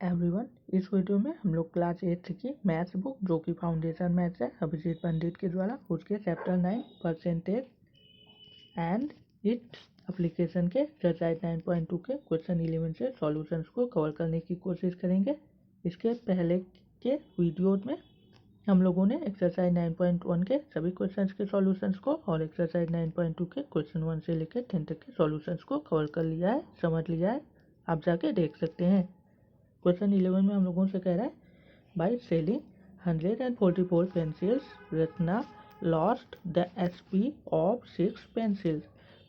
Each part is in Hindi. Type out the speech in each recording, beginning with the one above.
एवरीवन, इस वीडियो में हम लोग क्लास 8 की मैथ्स बुक जो कि फाउंडेशन मैथ्स है अभिजीत पंडित के द्वारा उसके chapter 9 percentage and it application के एक्सरसाइज 9.2 के क्वेश्चन 11 से सॉल्यूशंस को कवर करने की कोशिश करेंगे। इसके पहले के वीडियोज में हम लोगों ने एक्सरसाइज 9.1 के सभी क्वेश्चंस के सॉल्यूशंस को और एक्सरसाइज 9.2 के क्वेश्चन 1 से लेकर 10 तक के सॉल्यूशंस को कवर कर लिया है, समझ लिया है। आप जाके देख सकते हैं। क्वेश्चन 11 में हम लोगों से कह रहा है, by selling 144 pencils Ratna lost the SP of 6 pencils.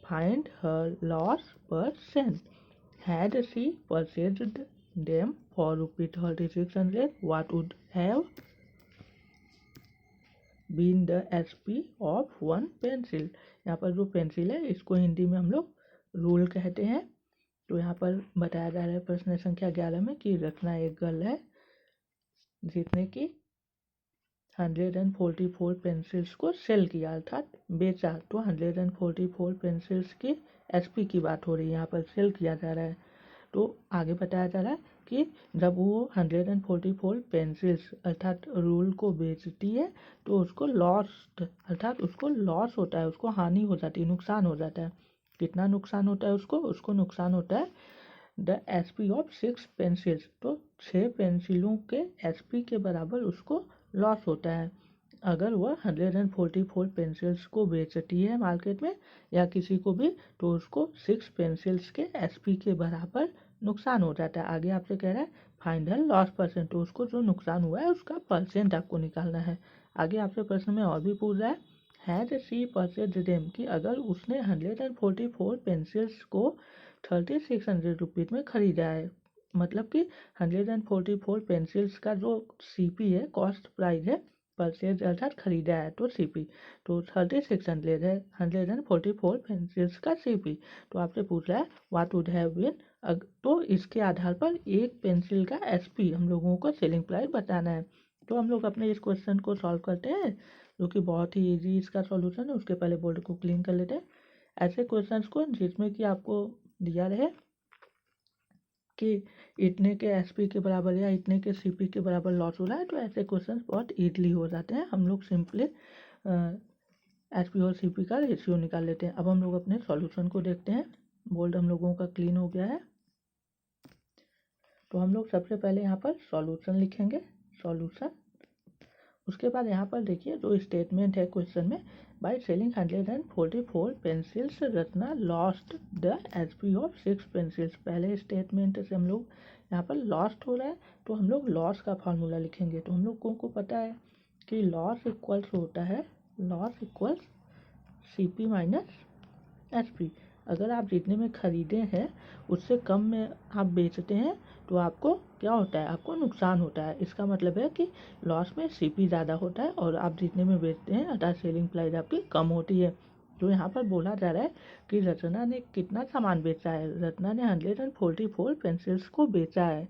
Find her loss %. Had she purchased them for ₹3600, what would have been the SP of 1 pencil? यहाँ पर जो पेंसिल है इसको हिंदी में हम लोग रूल कहते हैं। तो यहाँ पर बताया जा रहा है प्रश्न संख्या 11 में कि रत्ना एक गर्ल है जिसने कि 144 पेंसिल्स को सेल किया अर्थात बेचा। तो 144 पेंसिल्स की SP की बात हो रही है, यहाँ पर सेल किया जा रहा है। तो आगे बताया जा रहा है कि जब वो 144 पेंसिल्स अर्थात रूल को बेचती है तो उसको लॉस्ट अर्थात उसको लॉस होता है, उसको हानि हो जाती है, नुकसान हो जाता है। कितना नुकसान होता है उसको नुकसान होता है द SP ऑफ 6 पेंसिल्स। तो 6 पेंसिलों के SP के बराबर उसको लॉस होता है अगर वह 144 पेंसिल्स को बेचती है मार्केट में या किसी को भी, तो उसको 6 पेंसिल्स के SP के बराबर नुकसान हो जाता है। आगे आपसे कह रहा है फाइंड द लॉस परसेंट, तो उसको जो नुकसान हुआ है उसका परसेंट आपको निकालना है। आगे आपसे प्रश्न में और भी पूछ रहा है, हैड शी परचेज्ड देम, कि अगर उसने 144 पेंसिल्स को 3600 रुपीज़ में खरीदा है, मतलब कि 144 पेंसिल्स का जो CP है, कॉस्ट प्राइस है, परचेज अर्थात खरीदा है तो CP, तो 3600 है 144 पेंसिल्स का CP। तो आपसे पूछ रहा है व्हाट वुड हैव बीन, तो इसके आधार पर एक पेंसिल का SP हम लोगों को सेलिंग प्राइस बताना है। तो हम लोग अपने इस क्वेश्चन को सॉल्व करते हैं जो कि बहुत ही इजी इसका सॉल्यूशन है। उसके पहले बोर्ड को क्लीन कर लेते हैं। ऐसे क्वेश्चंस को जिसमें कि आपको दिया रहे कि इतने के SP के बराबर या इतने के CP के बराबर लॉस हो रहा है, तो ऐसे क्वेश्चंस बहुत ईजिली हो जाते हैं। हम लोग सिंपली SP और CP का रेशियो निकाल लेते हैं। अब हम लोग अपने सॉल्यूशन को देखते हैं। बोर्ड हम लोगों का क्लीन हो गया है। तो हम लोग सबसे पहले यहाँ पर सॉल्यूशन लिखेंगे, सॉल्यूशन। उसके बाद यहाँ पर देखिए जो स्टेटमेंट है क्वेश्चन में, by selling 144 pencils Ratna lost the SP of 6 pencils. पहले स्टेटमेंट से हम लोग यहाँ पर लॉस्ट हो रहा है तो हम लोग लॉस का फार्मूला लिखेंगे। तो हम लोग को पता है कि लॉस इक्वल्स होता है, loss equals CP minus SP। अगर आप जितने में खरीदे हैं उससे कम में आप बेचते हैं तो आपको क्या होता है, आपको नुकसान होता है। इसका मतलब है कि लॉस में CP ज़्यादा होता है और आप जितने में बेचते हैं अर्थात सेलिंग प्राइस आपकी कम होती है। तो यहाँ पर बोला जा रहा है कि रचना ने कितना सामान बेचा है, रचना ने 144 पेंसिल्स को बेचा है।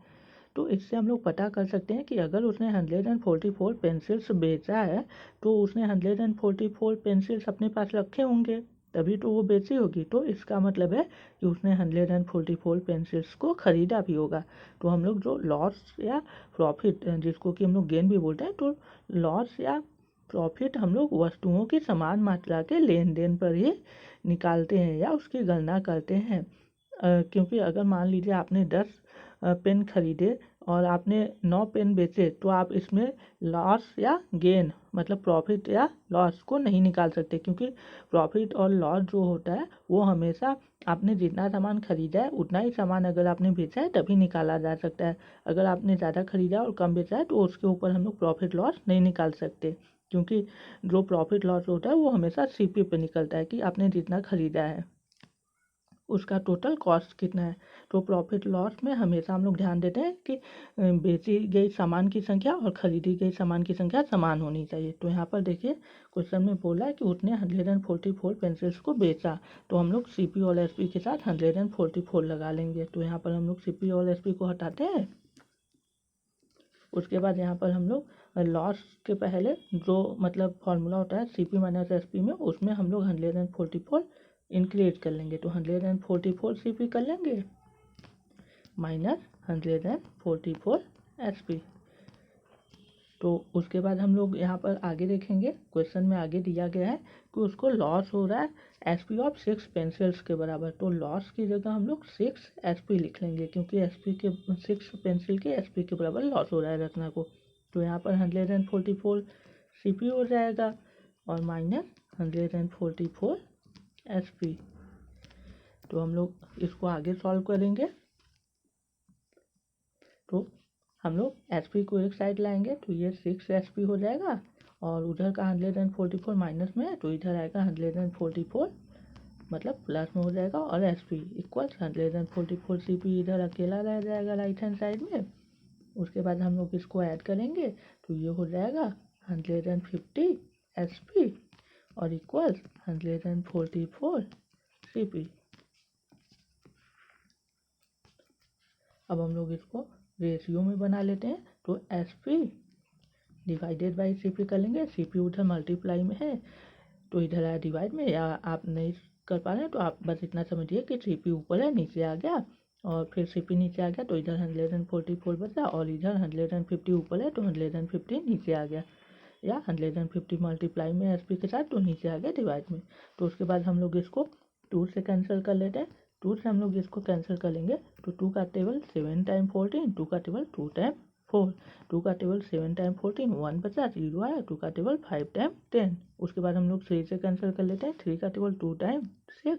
तो इससे हम लोग पता कर सकते हैं कि अगर उसने 144 पेंसिल्स बेचा है तो उसने 144 पेंसिल्स अपने पास रखे होंगे, तभी तो वो बेची होगी। तो इसका मतलब है कि उसने 144 पेंसिल्स को खरीदा भी होगा। तो हम लोग जो लॉस या प्रॉफिट, जिसको कि हम लोग गेन भी बोलते हैं, तो लॉस या प्रॉफिट हम लोग वस्तुओं की समान मात्रा के लेन देन पर ही निकालते हैं या उसकी गणना करते हैं। क्योंकि अगर मान लीजिए आपने 10 पेन खरीदे और आपने 9 पेन बेचे तो आप इसमें लॉस या गेन मतलब प्रॉफिट या लॉस को नहीं निकाल सकते, क्योंकि प्रॉफिट और लॉस जो होता है वो हमेशा आपने जितना सामान खरीदा है उतना ही सामान अगर आपने बेचा है तभी निकाला जा सकता है। अगर आपने ज़्यादा खरीदा और कम बेचा है तो उसके ऊपर हम लोग प्रॉफिट लॉस नहीं निकाल सकते, क्योंकि जो प्रॉफिट लॉस होता है वो हमेशा CP पे निकलता है कि आपने जितना खरीदा है उसका टोटल कॉस्ट कितना है। तो प्रॉफिट लॉस में हमेशा हम लोग ध्यान देते हैं कि बेची गई सामान की संख्या और खरीदी गई सामान की संख्या समान होनी चाहिए। तो यहाँ पर देखिए क्वेश्चन में बोला है कि उसने 144 पेंसिल्स को बेचा, तो हम लोग CP और SP के साथ 144 लगा लेंगे। तो यहाँ पर हम लोग CP और SP को हटाते हैं। उसके बाद यहाँ पर हम लोग लॉस के पहले जो मतलब फॉर्मूला होता है CP माइनस SP में, उसमें हम लोग 144 इंक्रीज कर लेंगे। तो 144 CP कर लेंगे माइनस 144 SP। तो उसके बाद हम लोग यहाँ पर आगे देखेंगे, क्वेश्चन में आगे दिया गया है कि उसको लॉस हो रहा है SP ऑफ 6 पेंसिल्स के बराबर। तो लॉस की जगह हम लोग 6 SP लिख लेंगे, क्योंकि SP के 6 पेंसिल के SP के बराबर लॉस हो रहा है रत्ना को। तो यहाँ पर 144 CP हो जाएगा और माइनस 144 SP। तो हम लोग इसको आगे सॉल्व करेंगे। तो हम लोग SP को एक साइड लाएंगे तो ये 6 SP हो जाएगा, और उधर का 144 माइनस में है तो इधर आएगा 144 मतलब प्लस में हो जाएगा, और SP इक्वल्स 144 CP इधर अकेला रह जाएगा राइट हैंड साइड में। उसके बाद हम लोग इसको ऐड करेंगे तो ये हो जाएगा 150 SP और इक्वल्स 144 CP। अब हम लोग इसको रेशियो में बना लेते हैं। तो SP डिवाइडेड बाई CP कर लेंगे। CP उधर मल्टीप्लाई में है तो इधर आया डिवाइड में, या आप नहीं कर पा रहे हैं तो आप बस इतना समझिए कि CP ऊपर है नीचे आ गया, और फिर CP नीचे आ गया तो इधर 144 बचा, और इधर 150 ऊपर है तो 150 नीचे आ गया, या 150 मल्टीप्लाई में SP के साथ तो नीचे आ गया डिवाइड में। तो उसके बाद हम लोग इसको 2 से कैंसिल कर लेते हैं। 2 से हम लोग इसको कैंसिल कर लेंगे तो 2 का टेबल 7 टाइम 14, 2 का टेबल 2 टाइम 4, 2 का टेबल 7 टाइम 14, 1 बचा 0 आया, 2 का टेबल 5 टाइम 10। उसके बाद हम लोग 3 से कैंसिल कर लेते हैं। 3 का टेबल 2 टाइम 6,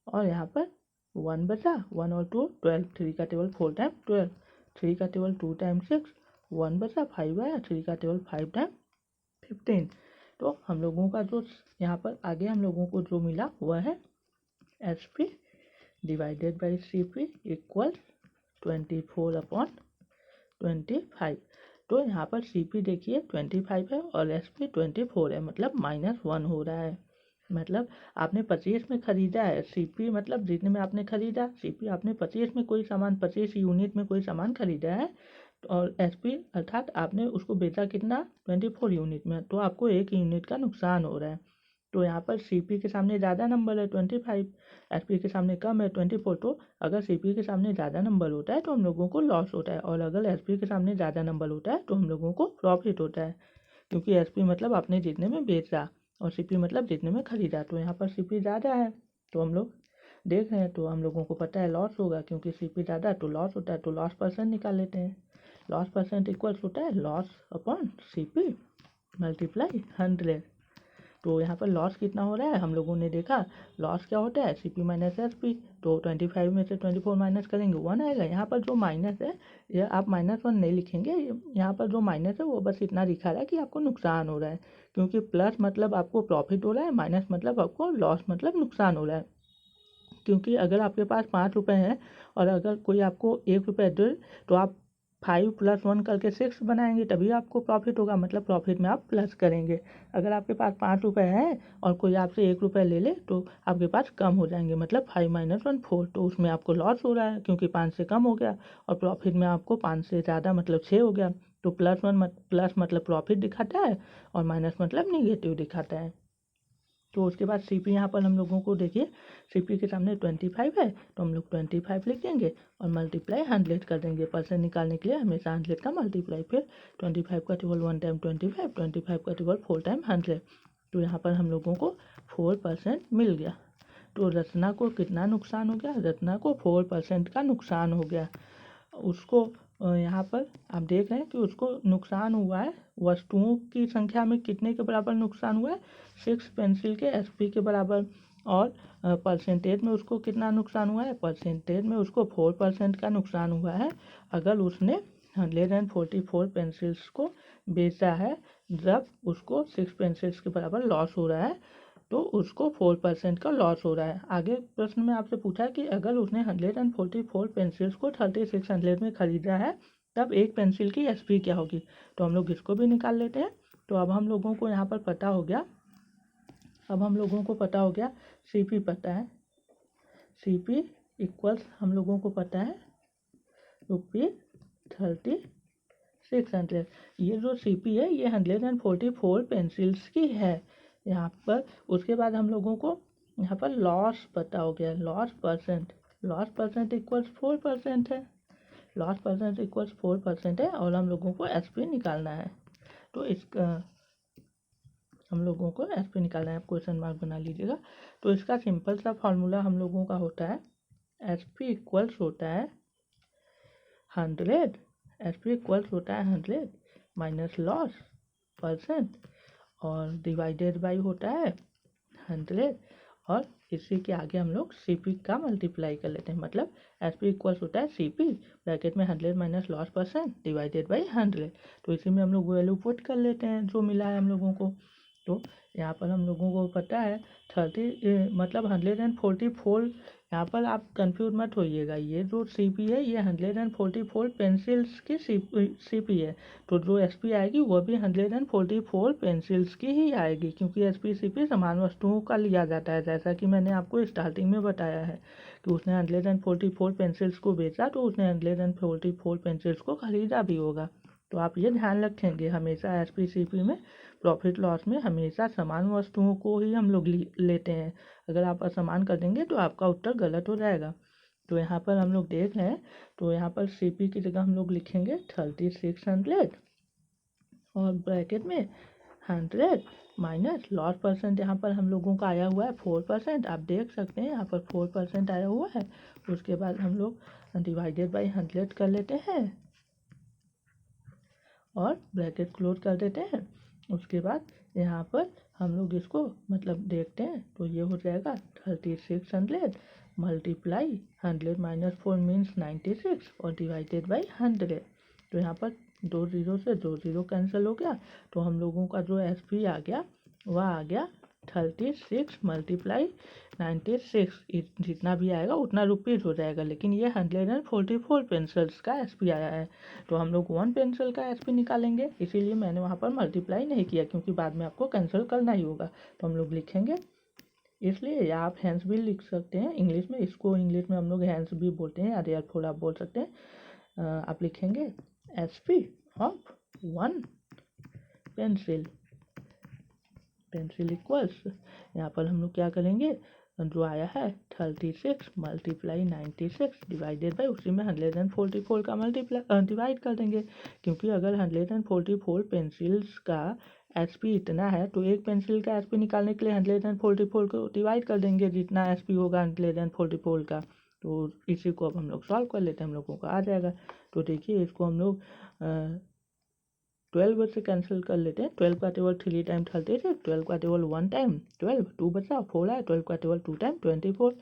और यहाँ पर 1 बचा, 1 और 2 12, 3 का टेबल 4 टाइम 12, 3 का टेबल 2 टाइम 6, 1 बचा 5 आया, 3 का टेबल 5 टाइम 15। तो हम लोगों का जो यहाँ पर आगे हम लोगों को जो मिला वह है SP divided by CP equal 24/25। तो यहाँ पर CP देखिए 25 है और SP 24 है, मतलब -1 हो रहा है। मतलब आपने 25 में खरीदा है, CP मतलब जितने में आपने खरीदा, CP आपने 25 में कोई सामान 25 यूनिट में कोई सामान खरीदा है, और SP अर्थात आपने उसको बेचा कितना 24 यूनिट में, तो आपको 1 यूनिट का नुकसान हो रहा है। तो यहाँ पर CP के सामने ज़्यादा नंबर है 25, SP के सामने कम है 24। तो अगर CP के सामने ज़्यादा नंबर होता है तो हम लोगों को लॉस होता है, और अगर SP के सामने ज़्यादा नंबर होता है तो हम लोगों को प्रॉफिट होता है, क्योंकि SP मतलब आपने जितने में बेचा और CP मतलब जितने में खरीदा। तो यहाँ पर CP ज़्यादा है तो हम लोग देख रहे हैं, तो हम लोगों को पता है लॉस होगा, क्योंकि CP ज़्यादा है तो लॉस होता है। तो लॉस परसेंट निकाल लेते हैं। लॉस परसेंट इक्वल्स होता है लॉस अपॉन CP मल्टीप्लाई 100। तो यहाँ पर लॉस कितना हो रहा है हम लोगों ने देखा, लॉस क्या होता है CP माइनस SP। तो 25 में से 24 माइनस करेंगे 1 आएगा। यहाँ पर जो माइनस है ये आप -1 नहीं लिखेंगे, यहाँ पर जो माइनस है वो बस इतना दिखा रहा है कि आपको नुकसान हो रहा है, क्योंकि प्लस मतलब आपको प्रॉफिट हो रहा है, माइनस मतलब आपको लॉस मतलब नुकसान हो रहा है। क्योंकि अगर आपके पास 5 रुपये हैं और अगर कोई आपको 1 रुपये दे तो आप 5 + 1 करके 6 बनाएंगे, तभी आपको प्रॉफिट होगा, मतलब प्रॉफिट में आप प्लस करेंगे। अगर आपके पास 5 रुपये हैं और कोई आपसे 1 रुपये ले ले तो आपके पास कम हो जाएंगे, मतलब 5 - 1 4। तो उसमें आपको लॉस हो रहा है क्योंकि 5 से कम हो गया, और प्रॉफिट में आपको 5 से ज़्यादा मतलब 6 हो गया। तो प्लस मतलब प्रॉफिट दिखाता है और माइनस मतलब निगेटिव दिखाता है। तो उसके बाद CP यहाँ पर हम लोगों को देखिए CP के सामने 25 है तो हम लोग 25 लिख देंगे और मल्टीप्लाई 100 कर देंगे। परसेंट निकालने के लिए हमेशा 100 का मल्टीप्लाई, फिर 25 का टेबल 1 टाइम 25, 25 का टेबल 4 टाइम 100। तो यहाँ पर हम लोगों को 4% मिल गया। तो रत्ना को कितना नुकसान हो गया, रत्ना को 4% का नुकसान हो गया। उसको यहाँ पर आप देख रहे हैं कि उसको नुकसान हुआ है, वस्तुओं की संख्या में कितने के बराबर नुकसान हुआ है, 6 पेंसिल के SP के बराबर। और परसेंटेज में उसको कितना नुकसान हुआ है, परसेंटेज में उसको 4% का नुकसान हुआ है। अगर उसने 144 पेंसिल्स को बेचा है, जब उसको 6 पेंसिल्स के बराबर लॉस हो रहा है तो उसको 4% का लॉस हो रहा है। आगे प्रश्न में आपसे पूछा कि अगर उसने 144 पेंसिल्स को 3600 में खरीदा है तब एक पेंसिल की SP क्या होगी। तो हम लोग इसको भी निकाल लेते हैं। तो अब हम लोगों को यहाँ पर पता हो गया, CP पता है, CP इक्वल्स हम लोगों को पता है ₹3600। ये जो CP है ये 144 पेंसिल्स की है यहाँ पर। उसके बाद हम लोगों को यहाँ पर लॉस पता हो गया, लॉस परसेंट इक्वल्स 4% है। लॉस परसेंट इक्वल्स 4% है और हम लोगों को SP निकालना है। तो इसका हम लोगों को SP निकालना है, आप क्वेश्चन मार्क बना लीजिएगा। तो इसका सिंपल सा फॉर्मूला हम लोगों का होता है SP इक्वल्स होता है 100, SP इक्वल्स होता है 100 माइनस लॉस परसेंट और डिवाइडेड बाई होता है 100 और इसी के आगे हम लोग CP का मल्टीप्लाई कर लेते हैं। मतलब SP इक्वल्स होता है CP ब्रैकेट में 100 minus loss percent divided by 100। तो इसी में हम लोग वैल्यू पुट कर लेते हैं जो मिला है हम लोगों को। तो यहाँ पर हम लोगों को पता है 30 मतलब 144। यहाँ पर आप कंफ्यूज मत होइएगा, ये जो CP है ये 144 पेंसिल्स की CP है। तो जो SP आएगी वो भी 144 पेंसिल्स की ही आएगी, क्योंकि SP CP समान वस्तुओं का लिया जाता है। जैसा कि मैंने आपको स्टार्टिंग में बताया है कि उसने 144 पेंसिल्स को बेचा तो उसने 144 पेंसिल्स को खरीदा भी होगा। तो आप ये ध्यान रखेंगे, हमेशा SP CP में प्रॉफिट लॉस में हमेशा समान वस्तुओं को ही हम लोग लेते हैं। अगर आप असमान कर देंगे तो आपका उत्तर गलत हो जाएगा। तो यहाँ पर हम लोग देख रहे हैं, तो यहाँ पर CP की जगह हम लोग लिखेंगे 3600 और ब्रैकेट में 100 माइनस लॉस परसेंट। यहाँ पर हम लोगों का आया हुआ है 4%, आप देख सकते हैं यहाँ पर 4% आया हुआ है। उसके बाद हम लोग डिवाइडेड बाई 100 कर लेते हैं और ब्रैकेट क्लोज कर देते हैं। उसके बाद यहाँ पर हम लोग इसको मतलब देखते हैं, तो ये हो जाएगा 3600 मल्टीप्लाई 100 माइनस 4 मीन्स 96 और डिवाइडेड बाई 100। तो यहाँ पर 2 0 से 2 0 कैंसिल हो गया। तो हम लोगों का जो SP आ गया वह आ गया 36 मल्टीप्लाई 96। जितना भी आएगा उतना रुपीज़ हो जाएगा, लेकिन ये 144 पेंसिल्स का SP आया है। तो हम लोग 1 पेंसिल का SP निकालेंगे, इसीलिए मैंने वहाँ पर मल्टीप्लाई नहीं किया, क्योंकि बाद में आपको कैंसिल करना ही होगा। तो हम लोग लिखेंगे इसलिए, या आप हैंड्स भी लिख सकते हैं इंग्लिश में, इसको इंग्लिश में हम लोग हैंड्स भी बोलते हैं, या देयरफॉर आप बोल सकते हैं। आप लिखेंगे SP ऑफ 1 पेंसिल इक्वल्स, यहाँ पर हम लोग क्या करेंगे, जो आया है 36 मल्टीप्लाई 96 डिवाइडेड बाई उसी में 144 का मल्टीप्लाई डिवाइड कर देंगे, क्योंकि अगर 144 पेंसिल्स का SP इतना है तो एक पेंसिल का SP निकालने के लिए 144 को डिवाइड कर देंगे, जितना SP होगा 144 का। तो इसी को अब हम लोग सॉल्व कर लेते हैं, हम लोगों को आ जाएगा। तो देखिए इसको हम लोग 12 से कैंसिल कर लेते हैं। 12 का टेबल 3 टाइम 36, 12 का टेबल 1 टाइम 12, 2 बचा 4 आया, 12 का टेबल 2 टाइम 24।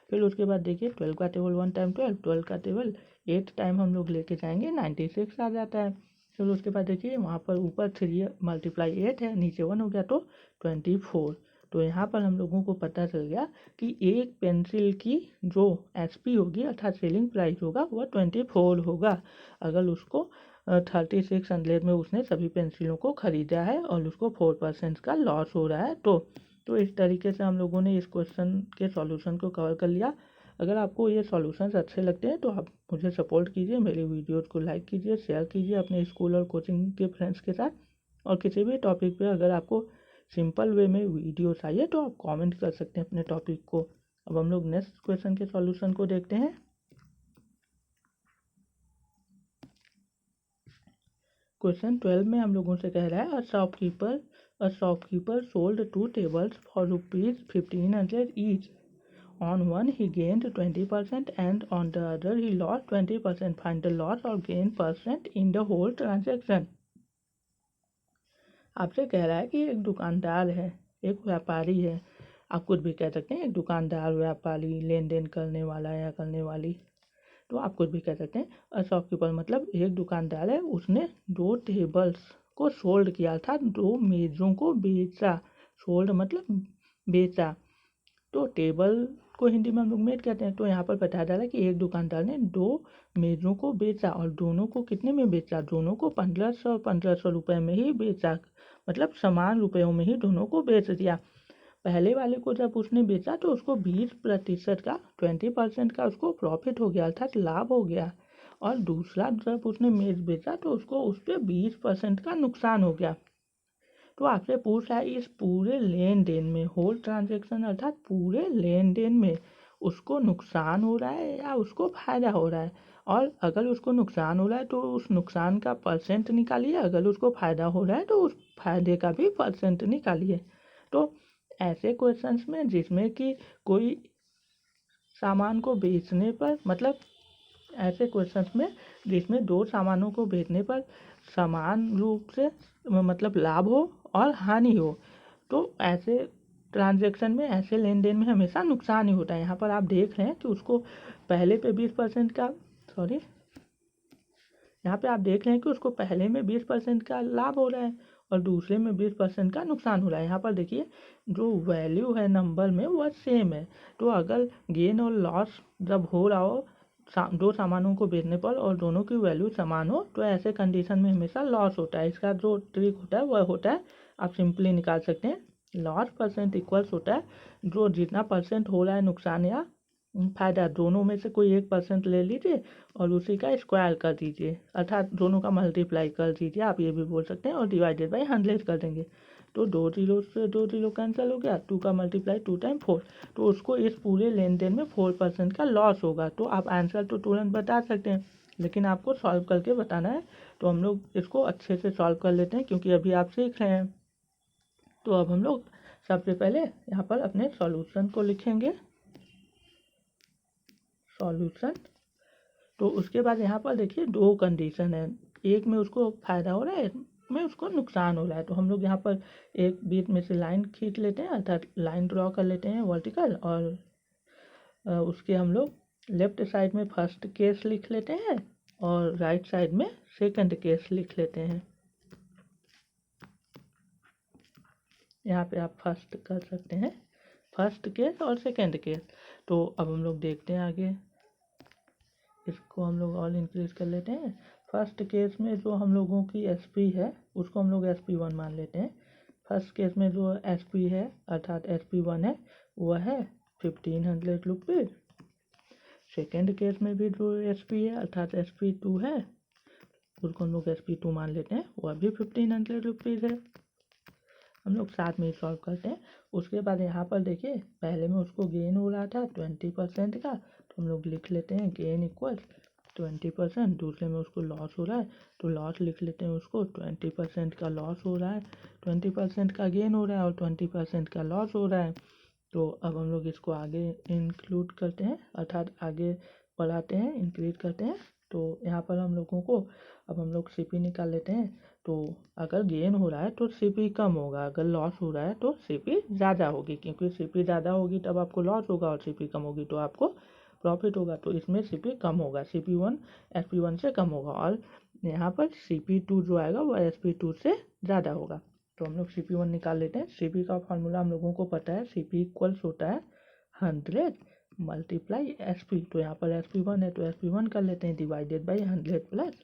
फिर उसके बाद देखिए 12 का टेबल 1 टाइम 12, 12 का टेबल 8 टाइम हम लोग लेके जाएंगे 96 आ जाता है। फिर उसके बाद देखिए वहाँ पर ऊपर 3 मल्टीप्लाई 8 है, नीचे 1 हो गया तो 24। तो यहाँ पर हम लोगों को पता चल गया कि एक पेंसिल की जो SP होगी अर्थात सेलिंग प्राइस होगा वह 24 होगा, अगर उसको 3600 में उसने सभी पेंसिलों को खरीदा है और उसको 4% का लॉस हो रहा है। तो इस तरीके से हम लोगों ने इस क्वेश्चन के सॉल्यूशन को कवर कर लिया। अगर आपको ये सॉल्यूशंस अच्छे लगते हैं तो आप मुझे सपोर्ट कीजिए, मेरे वीडियोज़ को लाइक कीजिए, शेयर कीजिए अपने स्कूल और कोचिंग के फ्रेंड्स के साथ। और किसी भी टॉपिक पे अगर आपको सिंपल वे में वीडियो चाहिए तो आप कमेंट कर सकते हैं अपने टॉपिक को। अब हम लोग नेक्स्ट क्वेश्चन के सॉल्यूशन को देखते हैं। क्वेश्चन 12 में हम लोगों से कह रहा है a shopkeeper sold 2 tables for ₹1500 each. On one he gained 20% and on the other he lost 20%. Find the loss or gain percent in the whole transaction. आपसे कह रहा है कि एक दुकानदार है, एक व्यापारी है, आप कुछ भी कह सकते हैं, एक दुकानदार, व्यापारी, लेन देन करने वाला या करने वाली, तो आप कुछ भी कह सकते हैं। और शॉपकीपर मतलब एक दुकानदार है, उसने 2 टेबल्स को सोल्ड किया था, 2 मेज़ों को बेचा। सोल्ड मतलब बेचा, तो टेबल को हिंदी में हम लोग मेज कहते हैं। तो यहाँ पर बताया जा रहा है कि एक दुकानदार ने 2 मेज़ों को बेचा और दोनों को कितने में बेचा, दोनों को 1500 रुपये में ही बेचा, मतलब समान रुपयों में ही दोनों को बेच दिया। पहले वाले को जब उसने बेचा तो उसको 20% का 20% का उसको प्रॉफिट हो गया अर्थात लाभ हो गया, और दूसरा जब उसने मेज बेचा तो उसको उस पर 20% का नुकसान हो गया। तो आपसे पूछ रहा है इस पूरे लेन देन में, होल ट्रांजेक्शन अर्थात पूरे लेन देन में उसको नुकसान हो रहा है या उसको फायदा हो रहा है। और अगर उसको नुकसान हो रहा है तो उस नुकसान का परसेंट निकालिए, अगर उसको फ़ायदा हो रहा है तो उस फायदे का भी परसेंट निकालिए। तो ऐसे क्वेश्चंस में जिसमें कि कोई सामान को बेचने पर मतलब ऐसे क्वेश्चंस में जिसमें दो सामानों को बेचने पर समान रूप से मतलब लाभ हो और हानि हो, तो ऐसे ट्रांजैक्शन में, ऐसे लेन देन में हमेशा नुकसान ही होता है। यहाँ पर आप देख रहे हैं कि उसको पहले पे 20% का यहाँ पे आप देख रहे हैं कि उसको पहले में 20% का लाभ हो रहा है और दूसरे में 20% का नुकसान हो रहा है। यहाँ पर देखिए जो वैल्यू है नंबर में वह सेम है। तो अगर गेन और लॉस जब हो रहा हो दो सामानों को बेचने पर और दोनों की वैल्यू समान हो, तो ऐसे कंडीशन में हमेशा लॉस होता है। इसका जो ट्रिक होता है वह होता है, आप सिंपली निकाल सकते हैं, लॉस परसेंट इक्वल्स होता है जो जितना परसेंट हो रहा है नुकसान या फायदा, दोनों में से कोई 1% ले लीजिए और उसी का स्क्वायर कर दीजिए, अर्थात दोनों का मल्टीप्लाई कर दीजिए, आप ये भी बोल सकते हैं, और डिवाइडेड बाई 100 कर देंगे। तो 2 जीरो से 2 जीरो कैंसिल हो गया, 2 का मल्टीप्लाई 2 टाइम 4, तो उसको इस पूरे लेन देन में 4% का लॉस होगा। तो आप आंसर तो तुरंत बता सकते हैं, लेकिन आपको सॉल्व करके बताना है। तो हम लोग इसको अच्छे से सॉल्व कर लेते हैं क्योंकि अभी आप सीख रहे हैं। तो अब हम लोग सबसे पहले यहाँ पर अपने सॉल्यूशन को लिखेंगे, सॉल्यूशन। तो उसके बाद यहाँ पर देखिए दो कंडीशन है, एक में उसको फ़ायदा हो रहा है, एक में उसको नुकसान हो रहा है। तो हम लोग यहाँ पर एक बीच में से लाइन खींच लेते हैं, अर्थात लाइन ड्रॉ कर लेते हैं वर्टिकल, और उसके हम लोग लेफ्ट साइड में फर्स्ट केस लिख लेते हैं और राइट साइड में सेकंड केस लिख लेते हैं। यहाँ पे आप फर्स्ट कर सकते हैं, फर्स्ट केस और सेकंड केस। तो अब हम लोग देखते हैं आगे, इसको हम लोग और इंक्रीज कर लेते हैं। फर्स्ट केस में जो हम लोगों की SP है उसको हम लोग SP1 मान लेते हैं। फर्स्ट केस में जो SP है अर्थात SP1 है वह है 1500 रुपीज़। सेकेंड केस में भी जो SP है अर्थात SP2 है उसको हम लोग SP2 मान लेते हैं, वह भी 1500 रुपीज़ है। हम लोग साथ में ही सॉल्व करते हैं। उसके बाद यहाँ पर देखिए पहले में उसको गेन हो रहा था 20% का, तो हम लोग लिख लेते हैं गेन इक्वल 20%। दूसरे में उसको लॉस हो रहा है तो लॉस लिख लेते हैं, उसको 20% का लॉस हो रहा है, 20% का गेन हो रहा है और 20% का लॉस हो रहा है। तो अब हम लोग इसको आगे इंक्लूड करते हैं, अर्थात आगे बढ़ाते हैं, इंक्रीज करते हैं। तो यहाँ पर हम लोगों को अब हम लोग CP निकाल लेते हैं। तो अगर गेन हो रहा है तो CP कम होगा, अगर लॉस हो रहा है तो CP ज़्यादा होगी, क्योंकि CP ज़्यादा होगी तब आपको लॉस होगा और CP कम होगी तो आपको प्रॉफिट होगा। तो इसमें CP कम होगा, CP1 SP1 से कम होगा, और यहाँ पर CP2 जो आएगा वह SP2 से ज़्यादा होगा। तो हम लोग CP1 निकाल लेते हैं। CP का फॉर्मूला हम लोगों को पता है, CP इक्वल्स होता है 100 मल्टीप्लाई SP। तो यहाँ पर SP1 है तो SP1 कर लेते हैं, divided by 100 plus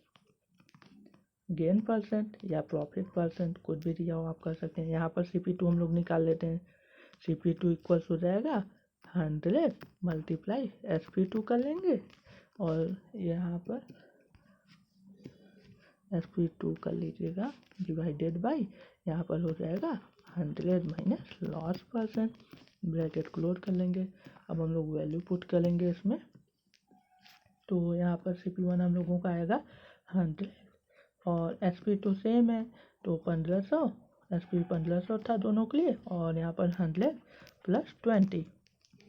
gain percent या प्रॉफिट परसेंट, कुछ भी दिया हो आप कर सकते हैं। यहाँ पर CP2 हम लोग निकाल लेते हैं, CP2 इक्वल्स हो जाएगा 100 मल्टीप्लाई SP2 कर लेंगे, और यहाँ पर SP2 कर लीजिएगा डिवाइडेड बाई, यहाँ पर हो जाएगा 100 minus loss percent, bracket close कर लेंगे। अब हम लोग वैल्यू पुट करेंगे इसमें। तो यहाँ पर CP1 हम लोगों का आएगा 100 और SP2 सेम है तो 1500, SP 1500 था दोनों के लिए, और यहाँ पर 100 प्लस 20,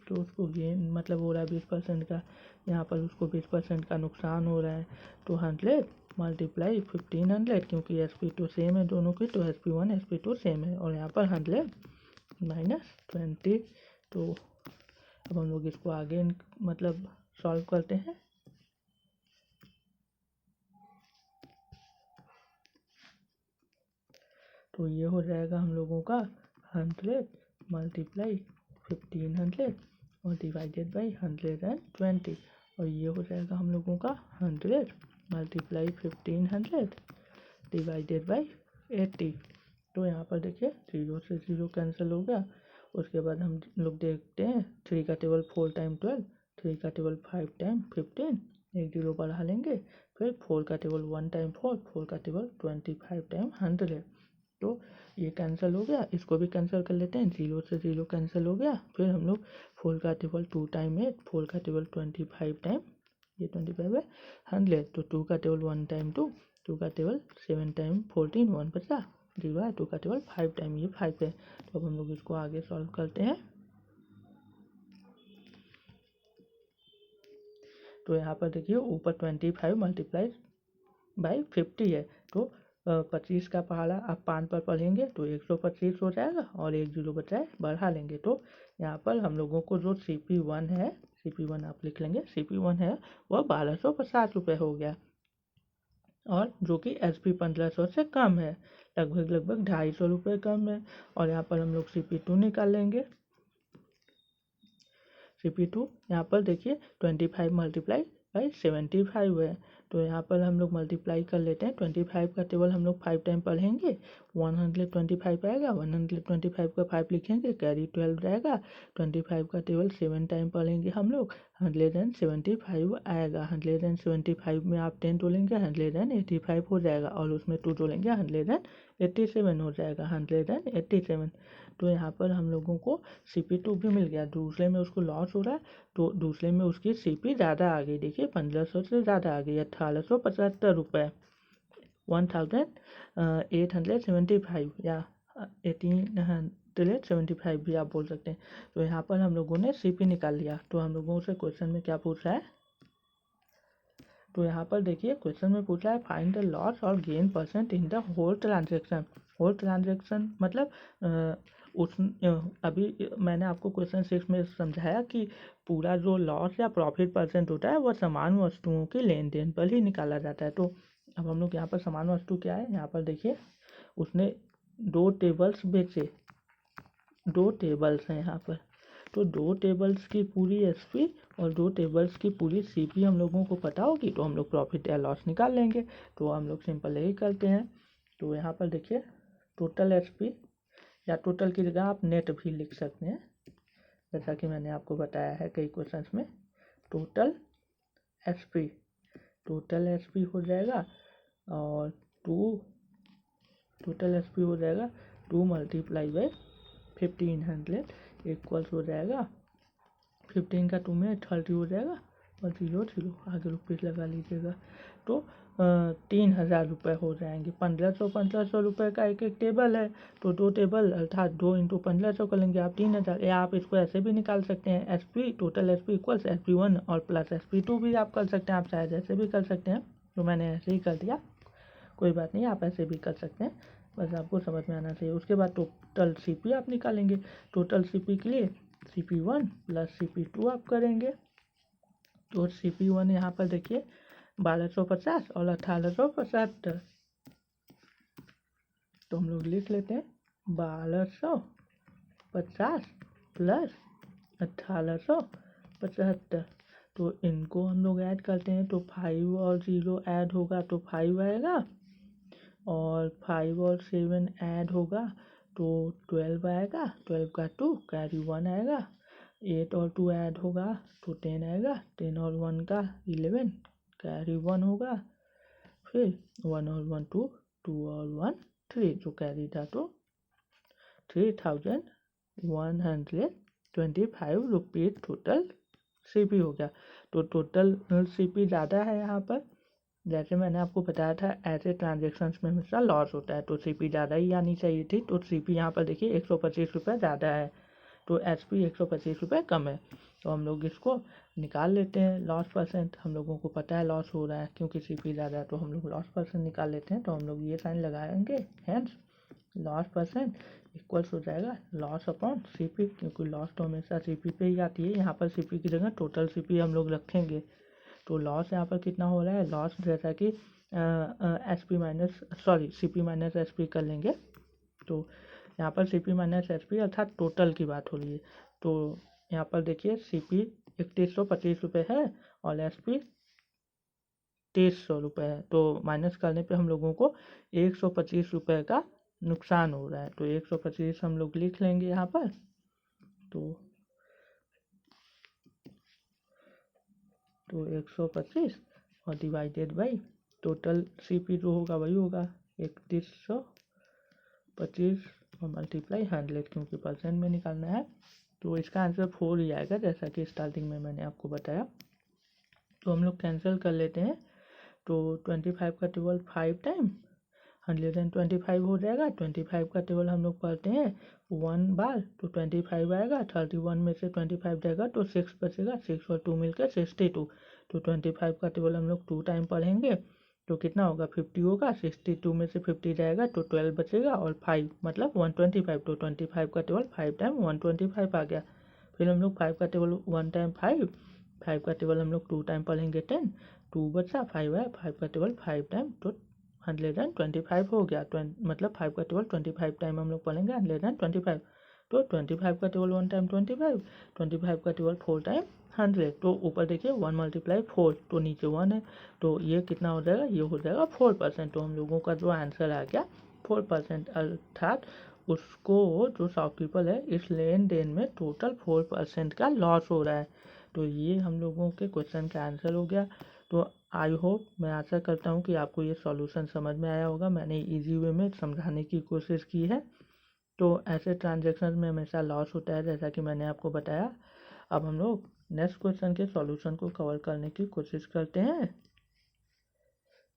तो उसको गेन मतलब हो रहा है 20% का, यहाँ पर उसको 20% का नुकसान हो रहा है। तो 100 मल्टीप्लाई 1500, क्योंकि SP2 सेम है दोनों की, तो SP1 SP2 सेम है, और यहाँ पर 100 माइनस 20। तो अब हम लोग इसको आगे मतलब सॉल्व करते हैं। तो ये हो जाएगा हम लोगों का 100 मल्टीप्लाई 1500 और डिवाइडेड बाई 120, और ये हो जाएगा हम लोगों का 100 मल्टीप्लाई 1500 डिवाइडेड बाई 80। तो यहाँ पर देखिए 0 से 0 कैंसिल हो गया। उसके बाद हम लोग देखते हैं 3 का टेबल 4 टाइम 12, 3 का टेबल 5 टाइम 15, एक 0 बढ़ा लेंगे, फिर 4 का टेबल 1 टाइम 4, 4 का टेबल 25 टाइम 100। तो ये कैंसिल हो गया, इसको भी कैंसिल कर लेते हैं, 0 से 0 कैंसिल हो गया। फिर हम लोग 4 का टेबल 2 टाइम 8, 4 का टेबल 25 टाइम ये 25 है 100, तो 2 का टेबल 1 टाइम 2, 2 का टेबल 7 टाइम 14, 1 बचा 0 है, 2 का टेबल 5 टाइम ये 5 है। तो अब हम लोग इसको आगे सॉल्व करते हैं। तो यहाँ पर देखिए ऊपर 25 मल्टीप्लाई बाई 50 है, तो 25 का पहाड़ा आप 5 पर पढ़ेंगे तो 125 हो जाएगा और 1 जीरो बचाए बढ़ा लेंगे। तो यहाँ पर हम लोगों को जो CP1 है, CP1 आप लिख लेंगे, CP1 है वह 1250 रुपये हो गया, और जो कि SP 1500 से कम है, लगभग 250 रुपये कम है। और यहाँ पर हम लोग CP2 निकाल लेंगे। CP2 यहाँ पर देखिए 25 मल्टीप्लाई बाई 75 है, तो यहाँ पर हम लोग मल्टीप्लाई कर लेते हैं। 25 का टेबल हम लोग 5 टाइम पढ़ेंगे, 125 आएगा, 125 का 5 लिखेंगे, कैरी 12 रहेगा। 25 का टेबल 7 टाइम पढ़ेंगे हम लोग, 175 आएगा। 175 में आप 10 जोड़ेंगे 185 हो जाएगा, और उसमें 2 जोड़ेंगे 187 हो जाएगा, 187। तो यहाँ पर हम लोगों को CP2 भी मिल गया। दूसरे में उसको लॉस हो रहा है, तो दूसरे में उसकी CP ज़्यादा आ गई, देखिए 1500 से ज़्यादा आ गई, 1875 रुपये, 1875 या 1875 भी आप बोल सकते हैं। तो यहाँ पर हम लोगों ने CP निकाल लिया। तो हम लोगों से क्वेश्चन में क्या पूछा है, तो यहाँ पर देखिए क्वेश्चन में पूछा है फाइंड द लॉस और gain percent in the whole transaction. Whole transaction मतलब अभी मैंने आपको क्वेश्चन 6 में समझाया कि पूरा जो लॉस या प्रॉफिट परसेंट होता है वह समान वस्तुओं के लेन देन पर ही निकाला जाता है। तो अब हम लोग यहाँ पर समान वस्तु क्या है, यहाँ पर देखिए उसने 2 टेबल्स बेचे, 2 टेबल्स हैं यहाँ पर, तो 2 टेबल्स की पूरी SP और 2 टेबल्स की पूरी CP हम लोगों को पता होगी, तो हम लोग प्रॉफिट या लॉस निकाल लेंगे। तो हम लोग सिंपल यही करते हैं। तो यहाँ पर देखिए टोटल SP, या टोटल की जगह आप नेट भी लिख सकते हैं, जैसा कि मैंने आपको बताया है कई क्वेश्चंस में। टोटल SP हो जाएगा, और 2 टोटल SP हो जाएगा 2 मल्टीप्लाई बाई 1500 इक्वल्स हो जाएगा 15 का 2 में 30 हो जाएगा, और 0 आगे रुपीस लगा लीजिएगा। तो 3000 रुपये हो जाएंगे। 1500 रुपये का एक एक टेबल है, तो 2 टेबल अर्थात 2 इंटू 1500 कर लेंगे आप 3000, या आप इसको ऐसे भी निकाल सकते हैं, SP total SP equals SP1 और प्लस SP2 भी आप कर सकते हैं, आप शायद ऐसे भी कर सकते हैं, तो मैंने ऐसे ही कर दिया, कोई बात नहीं, आप ऐसे भी कर सकते हैं, बस आपको समझ में आना चाहिए। उसके बाद टोटल CP आप निकालेंगे। टोटल CP के लिए CP1 प्लस CP2 आप करेंगे। तो CP1 यहाँ पर देखिए 1250 और 1875, तो हम लोग लिख लेते हैं 1250 प्लस 1875। तो इनको हम लोग ऐड करते हैं, तो 5 और 0 ऐड होगा तो 5 आएगा, और 5 और 7 ऐड होगा तो 12 आएगा, 12 का 2 कैरी 1 आएगा, 8 और 2 ऐड होगा तो 10 आएगा, 10 और 1 का 11 कैरी 1 होगा, फिर 1 और 1 2, 2 और 1 3 जो कैरी था, तो 3125 रुपीज़ टोटल CP हो गया। तो टोटल CP ज़्यादा है यहाँ पर, जैसे मैंने आपको बताया था ऐसे ट्रांजेक्शन्स में हमेशा लॉस होता है, तो CP ज़्यादा ही आनी चाहिए थी। तो CP यहाँ पर देखिए 125 रुपये ज़्यादा है, तो SP 125 रुपये कम है। तो हम लोग इसको निकाल लेते हैं लॉस परसेंट, हम लोगों को पता है लॉस हो रहा है क्योंकि CP ज़्यादा है, तो हम लोग लॉस परसेंट निकाल लेते हैं। तो हम लोग ये साइन लगाएंगे, हैंस लॉस परसेंट इक्वल्स हो जाएगा लॉस अपॉन CP, क्योंकि लॉस तो हमेशा CP पे ही आती है। यहाँ पर CP की जगह टोटल CP हम लोग रखेंगे। तो लॉस यहाँ पर कितना हो रहा है, लॉस जैसा कि CP माइनस SP कर लेंगे। तो यहाँ पर CP माइनस SP अर्थात टोटल की बात हो रही है। तो यहाँ पर देखिए CP 3125 रुपये है और SP 2300 रुपये है, तो माइनस करने पे हम लोगों को 125 रुपये का नुकसान हो रहा है। तो 125 हम लोग लिख लेंगे यहाँ पर। तो 125 और डिवाइडेड बाई टोटल CP जो होगा वही होगा 3125 और मल्टीप्लाई 100, क्योंकि परसेंट में निकालना है। तो इसका आंसर 4 ही आएगा, जैसा कि स्टार्टिंग में मैंने आपको बताया। तो हम लोग कैंसिल कर लेते हैं। तो 25 का टेबल 5 टाइम 125 हो जाएगा। 25 का टेबल हम लोग पढ़ते हैं 1 बार, तो 25 आएगा। 31 में से 25 जाएगा तो 6 बचेगा, 6 और 2 मिलकर 62। तो 25 का टेबल हम लोग 2 टाइम पढ़ेंगे तो कितना होगा 50 होगा। 62 में से 50 जाएगा तो 12 बचेगा और 5 मतलब 125। तो 25 का टेबल 5 टाइम 125 आ गया। फिर हम लोग 5 का टेबल 1 टाइम 5 का टेबल हम लोग 2 टाइम पढ़ेंगे 10, 2 बचा 5 है। 5 का टेबल 5 टाइम तो 125 हो गया। मतलब 5 का टेबल 25 टाइम हम लोग पढ़ेंगे 125। तो 25 का टेबल 1 टाइम 25, 25 का टेबल 4 टाइम 100। तो ऊपर देखिए 1 मल्टीप्लाई 4 तो नीचे 1 है, तो ये कितना हो जाएगा, ये हो जाएगा 4%। तो हम लोगों का जो आंसर आ गया 4%, अर्थात उसको जो शॉपकीपर है इस लेन देन में टोटल 4% का लॉस हो रहा है। तो ये हम लोगों के क्वेश्चन का आंसर हो गया। तो आई होप, मैं आशा करता हूँ कि आपको ये सॉल्यूशन समझ में आया होगा। मैंने इजी वे में समझाने की कोशिश की है। तो ऐसे ट्रांजैक्शन में हमेशा लॉस होता है, जैसा कि मैंने आपको बताया। अब हम लोग नेक्स्ट क्वेश्चन के सॉल्यूशन को कवर करने की कोशिश करते हैं।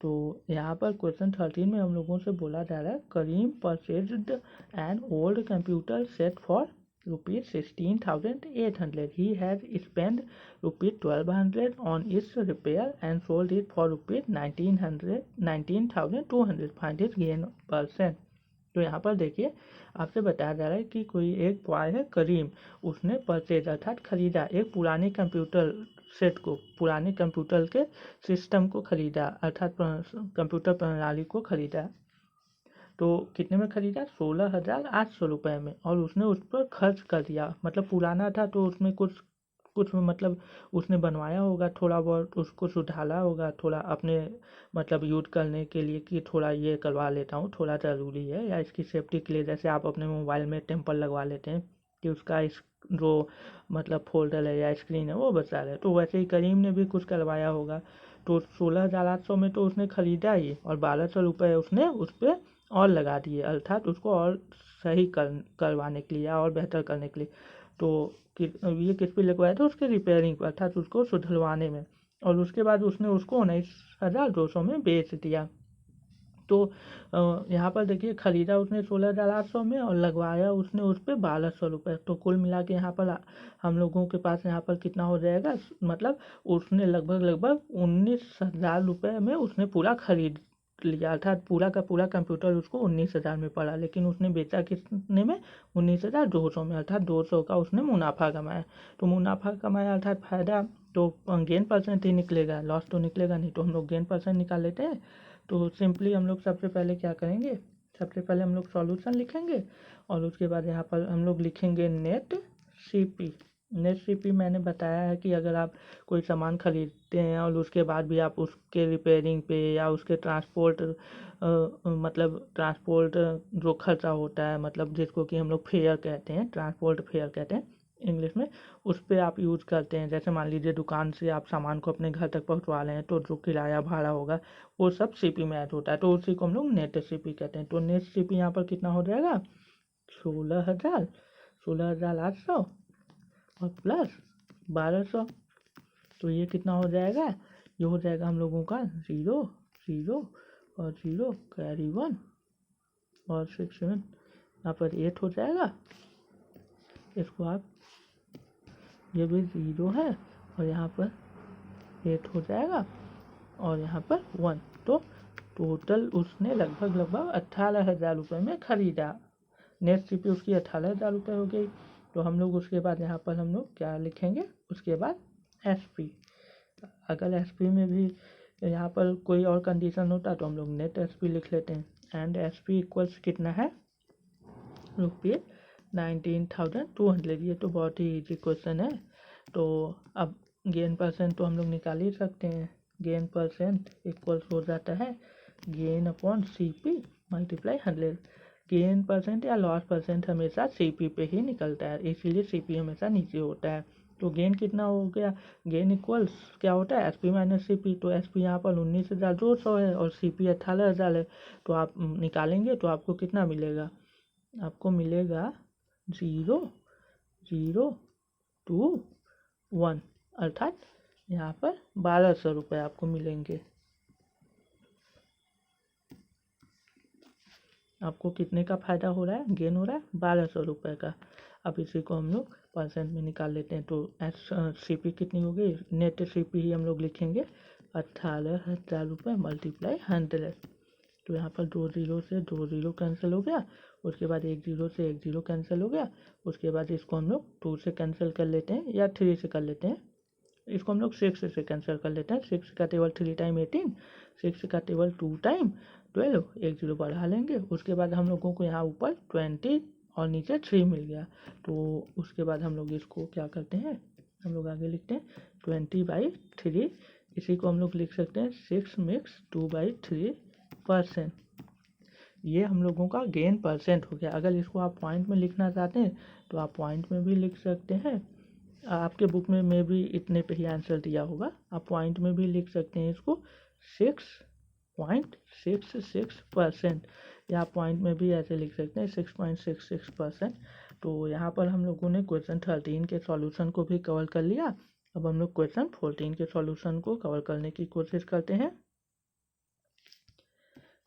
तो यहाँ पर क्वेश्चन 13 में हम लोगों से बोला जा रहा है, Karim purchased an old computer set for ₹16,800. He has spent ₹1,200 on its repair and sold it for ₹19,200. Find its gain %. तो यहाँ पर देखिए आपसे बताया जा रहा है कि कोई एक बॉय है करीम, उसने परचेज अर्थात खरीदा एक पुराने कंप्यूटर सेट को, पुराने कंप्यूटर के सिस्टम को खरीदा, अर्थात कंप्यूटर प्रणाली को खरीदा। तो कितने में खरीदा, 16,800 रुपये में। और उसने उस पर खर्च कर दिया, मतलब पुराना था तो उसमें कुछ मतलब उसने बनवाया होगा, थोड़ा बहुत उसको सुधारा होगा, थोड़ा अपने मतलब यूज करने के लिए कि थोड़ा ये करवा लेता हूँ, थोड़ा ज़रूरी है, या इसकी सेफ्टी के लिए। जैसे आप अपने मोबाइल में टेम्पर लगवा लेते हैं कि उसका जो मतलब फोल्डर है या स्क्रीन है वो बचा रहे, तो वैसे ही करीम ने भी कुछ करवाया होगा। तो 16,800 में तो उसने ख़रीदा ही, और 1,200 रुपये उसने उस पर और लगा दिए, अर्थात उसको और सही करवाने के लिए या और बेहतर करने के लिए। तो ये किस पे लगवाया था, उसके रिपेयरिंग पर, अर्थात उसको सुधरवाने में। और उसके बाद उसने उसको 19,200 में बेच दिया। तो यहाँ पर देखिए ख़रीदा उसने 16,800 में और लगवाया उसने उस पर 1,200 रुपये। तो कुल मिला के यहाँ पर हम लोगों के पास यहाँ पर कितना हो जाएगा, मतलब उसने लगभग 19,000 रुपये में उसने पूरा खरीद लिया, अर्थात पूरा का पूरा कंप्यूटर उसको 19,000 में पड़ा। लेकिन उसने बेचा कितने में, 19,200 में, अर्थात 200 का उसने मुनाफा कमाया। तो मुनाफा कमाया अर्थात फ़ायदा, तो गेन % ही निकलेगा, लॉस तो निकलेगा नहीं। तो हम लोग गेन % निकाल लेते हैं। तो सिंपली हम लोग सबसे पहले क्या करेंगे, सबसे पहले हम लोग सॉल्यूशन लिखेंगे और उसके बाद यहाँ पर हम लोग लिखेंगे नेट सीपी। नेट सीपी मैंने बताया है कि अगर आप कोई सामान खरीदते हैं और उसके बाद भी आप उसके रिपेयरिंग पे या उसके ट्रांसपोर्ट मतलब ट्रांसपोर्ट जो खर्चा होता है, मतलब जिसको कि हम लोग फेयर कहते हैं, ट्रांसपोर्ट फेयर कहते हैं इंग्लिश में, उस पर आप यूज़ करते हैं। जैसे मान लीजिए दुकान से आप सामान को अपने घर तक पहुंचवा रहे हैं, तो जो किराया भाड़ा होगा वो सब सीपी में ऐड होता है, तो उसी को हम लोग नेट सीपी कहते हैं। तो नेट सीपी यहाँ पर कितना हो जाएगा, 16,800 और प्लस 1,200। तो ये कितना हो जाएगा, ये हो जाएगा हम लोगों का 0 0 और 0 कैरी 1 और 6 7, यहाँ पर 8 हो जाएगा। इसको आप, ये भी 0 है और यहाँ पर 8 हो जाएगा और यहाँ पर 1। तो टोटल उसने लगभग 18,000 रुपये में ख़रीदा। नेट सीपी उसकी 18,000 रुपये हो गई। तो हम लोग उसके बाद यहाँ पर हम लोग क्या लिखेंगे, उसके बाद एसपी। अगर एसपी में भी यहाँ पर कोई और कंडीशन होता तो हम लोग नेट एसपी लिख लेते हैं। एंड एसपी इक्वल्स कितना है, ₹19,200। ये तो बहुत ही इजी क्वेश्चन है। तो अब गेन % तो हम लोग निकाल ही सकते हैं। गेन % इक्वल्स हो जाता है gain upon CP multiply 100। Gain % या लॉस % हमेशा सीपी पे ही निकलता है, इसीलिए सीपी हमेशा नीचे होता है। तो गेन कितना हो गया, गेन इक्वल्स क्या होता है, एसपी माइनस सीपी। तो एसपी यहाँ पर 19,200 है और सीपी 18,000 है। तो आप निकालेंगे तो आपको कितना मिलेगा, आपको मिलेगा 0 0 2 1, अर्थात यहाँ पर 1200 रुपये आपको मिलेंगे। आपको कितने का फ़ायदा हो रहा है, गेन हो रहा है 1200 रुपये का। अब इसी को हम लोग परसेंट में निकाल लेते हैं। तो सीपी कितनी हो गई, नेट सीपी ही हम लोग लिखेंगे 18,000 रुपये मल्टीप्लाई 100। तो यहाँ पर 2 जीरो से 2 जीरो कैंसिल हो गया, उसके बाद 1 जीरो से 1 जीरो कैंसिल हो गया, उसके बाद इसको हम लोग 2 से कैंसिल कर लेते हैं या 3 से कर लेते हैं। इसको हम लोग 6 से कैंसिल कर लेते हैं। 6 का टेबल 3 टाइम 18, 6 का टेबल 2 टाइम 12, 1 जीरो बढ़ा लेंगे। उसके बाद हम लोगों को यहाँ ऊपर 20 और नीचे 3 मिल गया। तो उसके बाद हम लोग इसको क्या करते हैं, हम लोग आगे लिखते हैं 20/3। इसी को हम लोग लिख सकते हैं 6 मिक्स 2/3%। ये हम लोगों का गेन परसेंट हो गया। अगर इसको आप पॉइंट में लिखना चाहते हैं तो आप पॉइंट में भी लिख सकते हैं। आपके बुक में भी इतने पे ही आंसर दिया होगा, आप पॉइंट में भी लिख सकते हैं इसको 6.66%, या पॉइंट में भी ऐसे लिख सकते हैं 6.66%। तो यहाँ पर हम लोगों ने क्वेश्चन 13 के सॉल्यूशन को भी कवर कर लिया। अब हम लोग क्वेश्चन 14 के सॉल्यूशन को कवर करने की कोशिश करते हैं।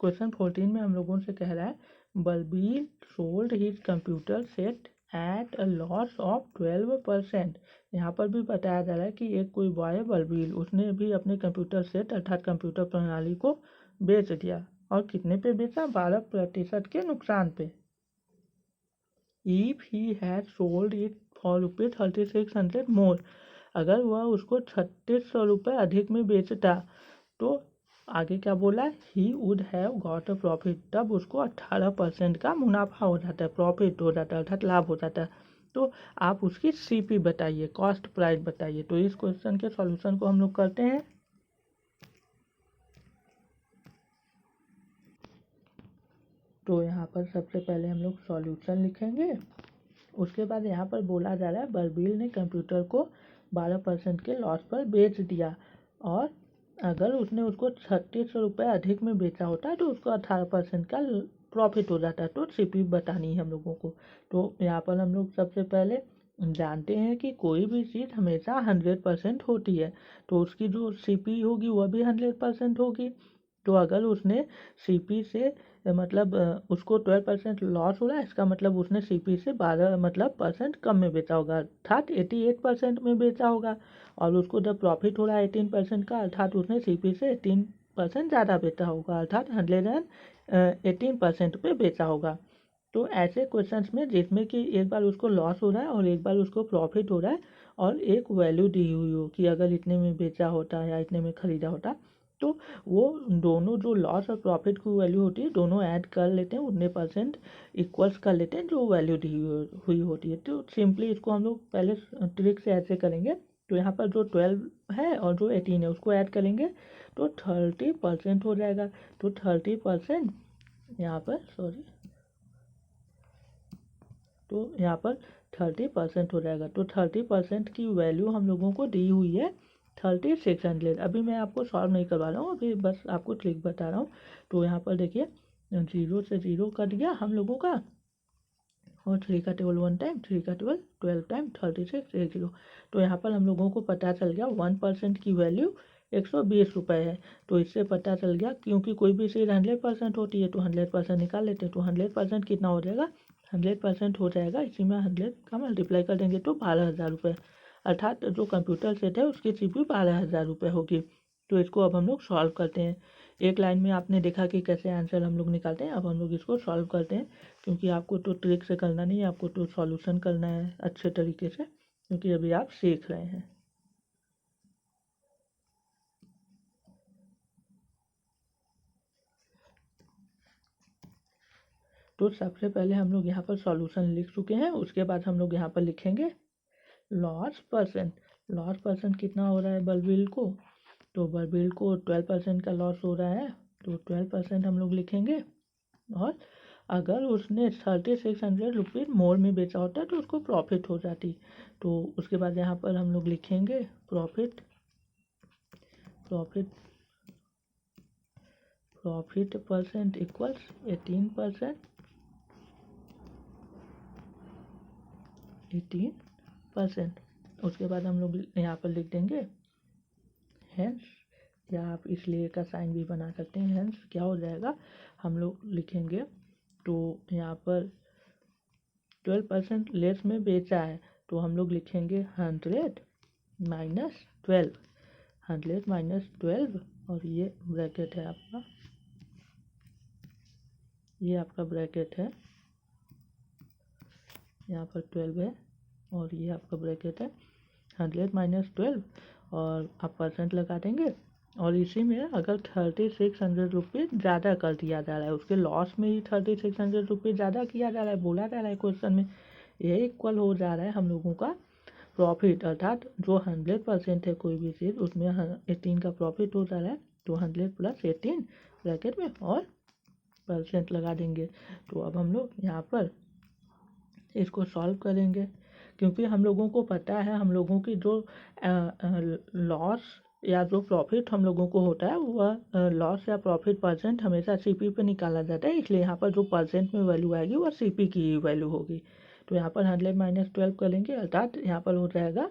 क्वेश्चन 14 में हम लोगों से कह रहा है Balbir sold his computer set at a loss of 12%। यहाँ पर भी बताया जा रहा है कि एक कोई बॉय है बलबीर, उसने भी अपने कंप्यूटर सेट अर्थात कंप्यूटर प्रणाली को बेच दिया। और कितने पे बेचा, 12% के नुकसान पे। If he had sold it for ₹3600 मोर, अगर वह उसको 3600 रुपये अधिक में बेचता तो आगे क्या बोला, he would have got a profit, तब उसको 18% का मुनाफा हो जाता है, प्रॉफिट हो जाता है अर्थात लाभ हो जाता है। तो आप उसकी सीपी बताइए, कॉस्ट प्राइस बताइए। तो इस क्वेश्चन के सॉल्यूशन को हम लोग करते हैं। तो यहाँ पर सबसे पहले हम लोग सॉल्यूशन लिखेंगे। उसके बाद यहाँ पर बोला जा रहा है बलबीर ने कंप्यूटर को 12% के लॉस पर बेच दिया, और अगर उसने उसको 3600 रुपये अधिक में बेचा होता तो उसको 18% का प्रॉफिट हो जाता। तो सीपी बतानी है हम लोगों को। तो यहाँ पर हम लोग सबसे पहले जानते हैं कि कोई भी चीज़ हमेशा 100% होती है, तो उसकी जो सीपी होगी वह भी 100% होगी। तो अगर उसने सीपी से मतलब उसको 12% लॉस हो रहा है, इसका मतलब उसने सीपी से 12 मतलब परसेंट कम में बेचा होगा, अर्थात 88% में बेचा होगा। और उसको जब प्रॉफिट हो रहा है 18% का, अर्थात उसने सीपी से 18% ज़्यादा बेचा होगा, अर्थात 118% पे बेचा होगा। तो ऐसे क्वेश्चंस में जिसमें कि एक बार उसको लॉस हो रहा है और एक बार उसको प्रॉफिट हो रहा है और एक वैल्यू दी हुई हो कि अगर इतने में बेचा होता या इतने में ख़रीदा होता, तो वो दोनों जो लॉस और प्रॉफिट की वैल्यू होती है दोनों ऐड कर लेते हैं, उतने परसेंट इक्वल्स कर लेते हैं जो वैल्यू दी हुई होती है। तो सिंपली इसको हम लोग पहले ट्रिक से ऐसे करेंगे। तो यहाँ पर जो 12 है और जो 18 है उसको ऐड करेंगे तो 30% हो जाएगा। तो 30% यहाँ पर तो यहाँ पर 30% हो जाएगा। तो 30% की वैल्यू हम लोगों को दी हुई है 3600। अभी मैं आपको सॉल्व नहीं करवा रहा हूँ, अभी बस आपको ट्रिक बता रहा हूँ। तो यहाँ पर देखिए 0 से 0 कट गया हम लोगों का, और 3 का टेबल 1 टाइम, 3 का टेबल 12 टाइम, 36 1 0। तो यहाँ पर हम लोगों को पता चल गया 1% की वैल्यू 120 रुपये है। तो इससे पता चल गया, क्योंकि कोई भी चीज़ 100% होती है तो 100% निकाल लेते हैं। तो 100% कितना हो जाएगा, 100% हो जाएगा, इसी में 100 का मल्टीप्लाई कर देंगे तो 12,000 रुपये, अर्थात जो कंप्यूटर सेट है उसकी सीपी 12,000 रुपये होगी। तो इसको अब हम लोग सॉल्व करते हैं। एक लाइन में आपने देखा कि कैसे आंसर हम लोग निकालते हैं। अब हम लोग इसको सॉल्व करते हैं, क्योंकि आपको तो ट्रिक से करना नहीं है, आपको तो सॉल्यूशन करना है अच्छे तरीके से, क्योंकि अभी आप सीख रहे हैं। तो सबसे पहले हम लोग यहाँ पर सॉल्यूशन लिख चुके हैं। उसके बाद हम लोग यहाँ पर लिखेंगे लॉस परसेंट। लॉस परसेंट कितना हो रहा है बलबीर को, तो बलबीर को 12% का लॉस हो रहा है, तो 12% हम लोग लिखेंगे। और अगर उसने 3600 रुपीज़ मोर में बेचा होता तो उसको प्रॉफिट हो जाती। तो उसके बाद यहाँ पर हम लोग लिखेंगे profit profit profit percent equals 18%। उसके बाद हम लोग यहाँ पर लिख देंगे हेंस, या आप इसलिए का साइन भी बना सकते हैं। हेंस क्या हो जाएगा, हम लोग लिखेंगे तो यहाँ पर 12% लेस में बेचा है, तो हम लोग लिखेंगे 100 माइनस 12, 100 माइनस 12, और ये ब्रैकेट है आपका, ये आपका ब्रैकेट है, यहाँ पर 12 है और ये आपका ब्रैकेट है 100 माइनस 12, और आप परसेंट लगा देंगे। और इसी में अगर 3600 रुपये ज़्यादा कर दिया जा रहा है, उसके लॉस में ही 3600 रुपये ज़्यादा किया जा रहा है, बोला जा रहा है क्वेश्चन में, ये इक्वल हो जा रहा है हम लोगों का प्रॉफिट, अर्थात जो 100% है कोई भी चीज़ उसमें 18 का प्रॉफिट हो जा रहा है, तो 100 प्लस 18 ब्रैकेट में और परसेंट लगा देंगे। तो अब हम लोग यहाँ पर इसको सॉल्व करेंगे, क्योंकि हम लोगों को पता है हम लोगों की जो लॉस या जो प्रॉफिट हम लोगों को होता है वह लॉस या प्रॉफिट परसेंट हमेशा सीपी पे निकाला जाता है, इसलिए यहाँ पर जो परसेंट में वैल्यू आएगी वह सीपी की ही वैल्यू होगी। तो यहाँ पर 100 माइनस 12 करेंगे, अर्थात यहाँ पर हो जाएगा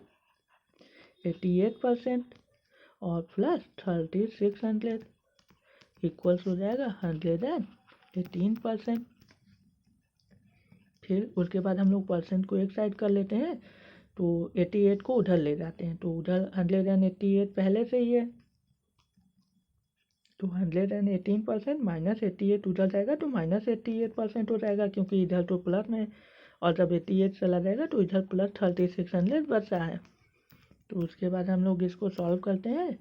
88% और प्लस 3600 इक्वल्स हो जाएगा 118%। फिर उसके बाद हम लोग परसेंट को एक साइड कर लेते हैं, तो 88 को उधर ले जाते हैं, तो उधर 188 पहले से ही है, तो 118% माइनस 88 उधर जाएगा तो माइनस 88% हो जाएगा, क्योंकि इधर तो प्लस में, और जब 88 चला जाएगा तो इधर प्लस 3600 बचा है। तो उसके बाद हम लोग इसको सॉल्व करते हैं,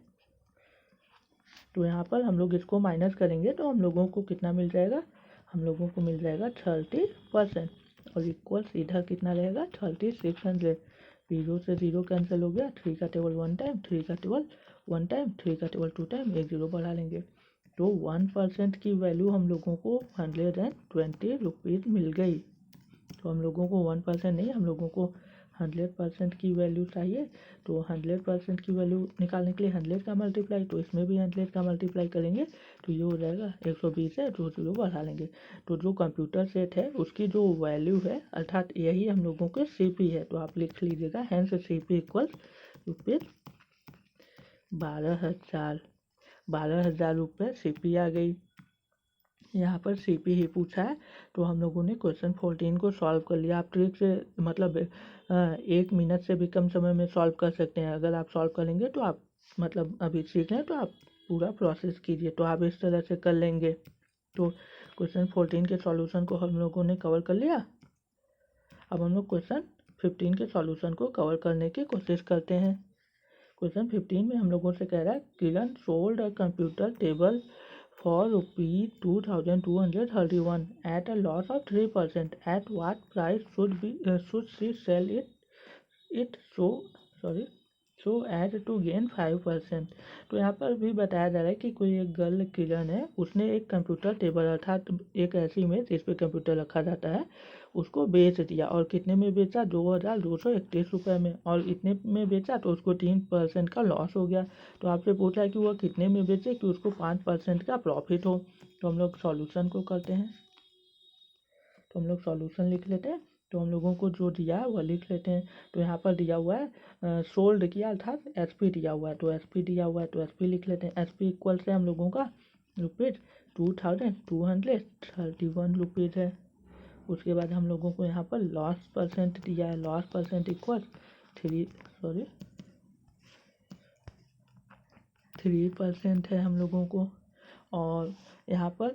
तो यहाँ पर हम लोग इसको माइनस करेंगे तो हम लोगों को कितना मिल जाएगा, हम लोगों को मिल जाएगा 30%, और इक्वल्स इधर कितना रहेगा 3600, 0 से 0 कैंसिल हो गया, 3 का टेबल 1 टाइम, 3 का टेबल 1 टाइम, 3 का टेबल 2 टाइम, एक 0 बढ़ा लेंगे, तो 1% की वैल्यू हम लोगों को 120 रुपीज़ मिल गई। तो हम लोगों को 1% नहीं, हम लोगों को 100% की वैल्यू चाहिए, तो 100% की वैल्यू निकालने के लिए 100 का मल्टीप्लाई, तो इसमें भी 100 का मल्टीप्लाई करेंगे तो ये हो जाएगा 120 है, तो 0 बढ़ा लेंगे, तो जो कंप्यूटर सेट है उसकी जो वैल्यू है अर्थात यही हम लोगों के सीपी है, तो आप लिख लीजिएगा हेंस सीपी इक्वल्स रुपीज़ 12,000 रुपये सीपी आ गई। यहाँ पर सीपी ही पूछा है, तो हम लोगों ने क्वेश्चन 14 को सॉल्व कर लिया। आप ट्रिक से मतलब 1 मिनट से भी कम समय में सॉल्व कर सकते हैं, अगर आप सॉल्व करेंगे तो आप मतलब अभी सीख लें तो आप पूरा प्रोसेस कीजिए, तो आप इस तरह से कर लेंगे। तो क्वेश्चन 14 के सॉल्यूशन को हम लोगों ने कवर कर लिया। अब हम लोग क्वेश्चन 15 के सॉल्यूशन को कवर करने की कोशिश करते हैं। क्वेश्चन 15 में हम लोगों से कह रहा है Kiran sold a computer table for ₹2,231 at a loss of 3%. At what price should she sell it so as to gain 5%? तो यहाँ पर भी बताया जा रहा है कि कोई एक गर्ल किरण है, उसने एक कंप्यूटर टेबल अर्थात एक ऐसी इमेज जिस पे कंप्यूटर रखा जाता है उसको बेच दिया, और कितने में बेचा 2,231 रुपये में, और इतने में बेचा तो उसको 3% का लॉस हो गया। तो आपसे पूछा है कि वह कितने में बेचे कि उसको 5% का प्रॉफिट हो। तो हम लोग सॉल्यूशन को करते हैं, तो हम लोग सॉल्यूशन लिख लेते हैं, तो हम लोगों को जो दिया है वह लिख लेते हैं। तो यहाँ पर दिया हुआ है सोल्ड किया अर्थात एसपी दिया हुआ है, तो एसपी दिया हुआ है तो एसपी लिख लेते हैं। एसपी इक्वल से हम लोगों का रुपीज़ 2,231 रुपीज़ है। उसके बाद हम लोगों को यहाँ पर लॉस परसेंट दिया है, लॉस परसेंट इक्वल 3% है हम लोगों को। और यहाँ पर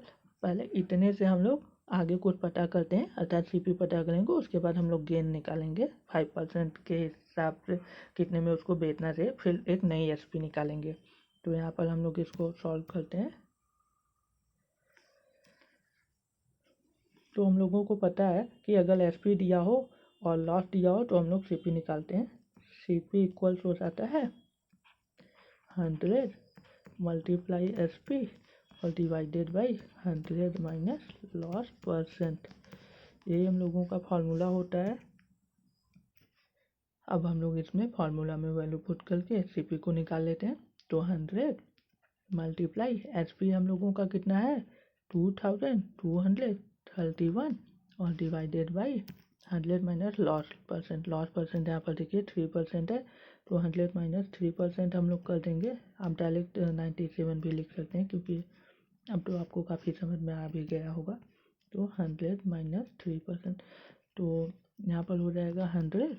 पहले इतने से हम लोग आगे कुछ पता करते हैं, अर्थात सीपी पता करेंगे, उसके बाद हम लोग गेन निकालेंगे 5% के हिसाब से कितने में उसको बेचना चाहिए, फिर एक नई एसपी निकालेंगे। तो यहाँ पर हम लोग इसको सॉल्व करते हैं। तो हम लोगों को पता है कि अगर एसपी दिया हो और लॉस दिया हो तो हम लोग सीपी निकालते हैं। सीपी इक्वल्स हो जाता है 100 मल्टीप्लाई एसपी और divided by 100 minus loss percent, यही हम लोगों का फार्मूला होता है। अब हम लोग इसमें फार्मूला में वैल्यू पुट करके सीपी को निकाल लेते हैं। तो 100 मल्टीप्लाई एसपी हम लोगों का कितना है 2,231 और divided by 100 minus loss percent यहाँ पर देखिए 3% है, तो 100 माइनस 3% हम लोग कर देंगे। आप डायरेक्ट 97 भी लिख सकते हैं क्योंकि अब तो आपको काफ़ी समझ में आ भी गया होगा। तो 100 माइनस 3%, तो यहाँ पर हो जाएगा 100।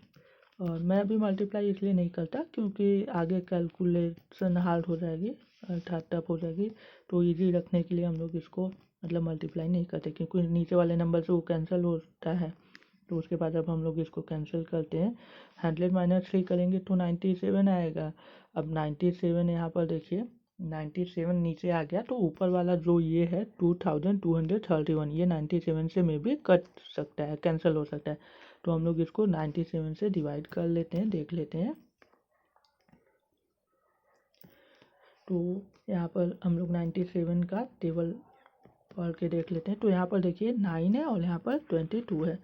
और मैं अभी मल्टीप्लाई इसलिए नहीं करता क्योंकि आगे कैलकुलेशन हार्ड हो जाएगी अर्थात टफ हो जाएगी, तो इजी रखने के लिए हम लोग इसको मतलब मल्टीप्लाई नहीं करते क्योंकि नीचे वाले नंबर से वो कैंसिल होता है। तो उसके बाद अब हम लोग इसको कैंसिल करते हैं। 100 माइनस 3 करेंगे तो 97 आएगा। अब 97 यहाँ पर देखिए 97 नीचे आ गया, तो ऊपर वाला जो ये है 2231 ये 97 से में भी कट सकता है, कैंसिल हो सकता है। तो हम लोग इसको 97 से डिवाइड कर लेते हैं, देख लेते हैं। तो यहाँ पर हम लोग 97 का टेबल पढ़ के देख लेते हैं। तो यहाँ पर देखिए 9 है और यहाँ पर 22 है।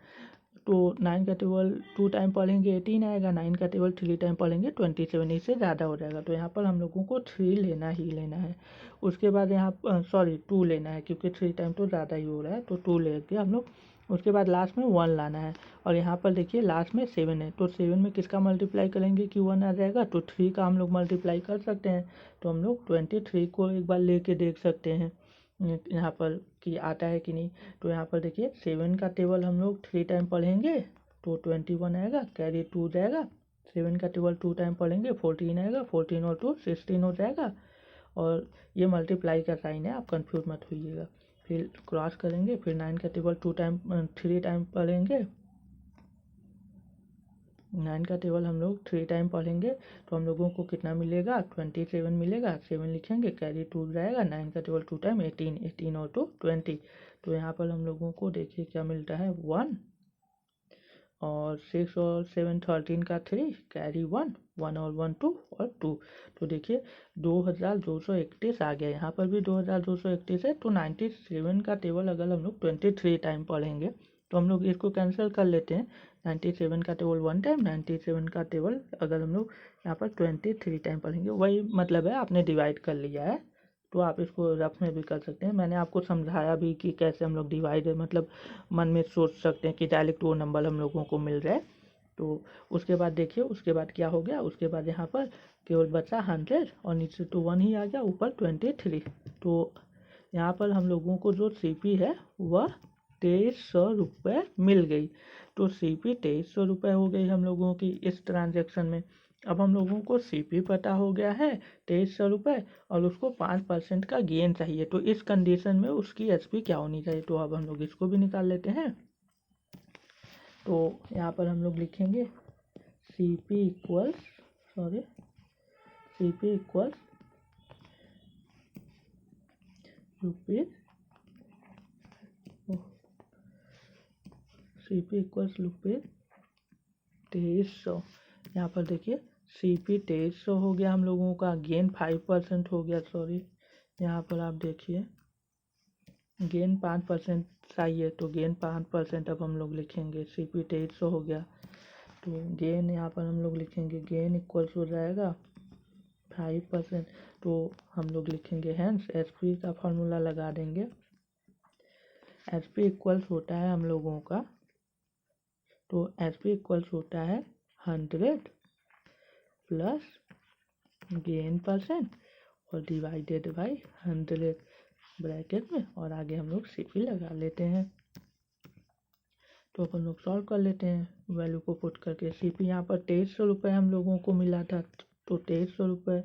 तो 9 का टेबल 2 टाइम पढ़ेंगे 18 आएगा, 9 का टेबल 3 टाइम पढ़ेंगे 27, इससे ज़्यादा हो जाएगा। तो यहाँ पर हम लोगों को 3 लेना ही लेना है। उसके बाद यहाँ सॉरी 2 लेना है क्योंकि 3 टाइम तो ज़्यादा ही हो रहा है, तो 2 लेके हम लोग उसके बाद लास्ट में 1 लाना है। और यहाँ पर देखिए लास्ट में 7 है, तो 7 में किसका मल्टीप्लाई करेंगे कि 1 आ जाएगा, तो 3 का हम लोग मल्टीप्लाई कर सकते हैं। तो हम लोग 23 को एक बार लेके देख सकते हैं यहाँ पर कि आता है कि नहीं। तो यहाँ पर देखिए 7 का टेबल हम लोग 3 टाइम पढ़ेंगे तो 21 आएगा, कैरी 2 जाएगा। 7 का टेबल 2 टाइम पढ़ेंगे 14 आएगा, 14 और 2 16 हो जाएगा। और ये मल्टीप्लाई का साइन है, आप कंफ्यूज मत होइएगा। फिर क्रॉस करेंगे, फिर 9 का टेबल 3 टाइम पढ़ेंगे। 9 का टेबल हम लोग 3 टाइम पढ़ेंगे तो हम लोगों को कितना मिलेगा, 27 मिलेगा। 7 लिखेंगे, कैरी 2 जाएगा। 9 का टेबल 2 टाइम 18 और 2 20। तो यहाँ पर हम लोगों को देखिए क्या मिलता है 1 और 6 और 7 13 का 3 कैरी 1 1 और 1 2 और 2। तो देखिए 2231 आ गया। यहाँ पर भी 2231 है। तो 97 का टेबल अगर हम लोग 23 टाइम पढ़ेंगे तो हम लोग इसको कैंसिल कर लेते हैं। 97 का टेबल 1 टाइम, 97 का टेबल अगर हम लोग यहाँ पर 23 टाइम पढ़ेंगे, वही मतलब है आपने डिवाइड कर लिया है। तो आप इसको रफ में भी कर सकते हैं, मैंने आपको समझाया भी कि कैसे हम लोग डिवाइड मतलब मन में सोच सकते हैं कि डायरेक्ट वो नंबर हम लोगों को मिल रहा है। तो उसके बाद देखिए उसके बाद क्या हो गया, उसके बाद यहाँ पर केवल बचा 100 और नीचे तो 1 ही आ गया, ऊपर 23। तो यहाँ पर हम लोगों को जो CP है वह 2300 रुपये मिल गई। तो CP 2300 रुपये हो गई हम लोगों की इस ट्रांजेक्शन में। अब हम लोगों को CP पता हो गया है 2300 रुपये और उसको 5% का गेन चाहिए। तो इस कंडीशन में उसकी HP क्या होनी चाहिए, तो अब हम लोग इसको भी निकाल लेते हैं। तो यहाँ पर हम लोग लिखेंगे CP इक्वल्स रुपये 2300। यहाँ पर देखिए CP 2300 हो गया हम लोगों का, गेन 5% हो गया। यहाँ पर आप देखिए गेन 5% चाहिए, तो गेन 5% अब हम लोग लिखेंगे। CP 2300 हो गया, तो गेन यहाँ पर हम लोग लिखेंगे गेन इक्वल्स हो जाएगा 5%। तो हम लोग लिखेंगे हैंस HP का फॉर्मूला लगा देंगे। HP इक्वल्स होता है हम लोगों का, तो HP इक्वल्स होता है 100 प्लस गेन परसेंट और डिवाइडेड बाई 100 ब्रैकेट में, और आगे हम लोग CP लगा लेते हैं। तो अपन लोग सॉल्व कर लेते हैं वैल्यू को पुट करके। CP यहाँ पर 2300 रुपये हम लोगों को मिला था, तो 2300 रुपये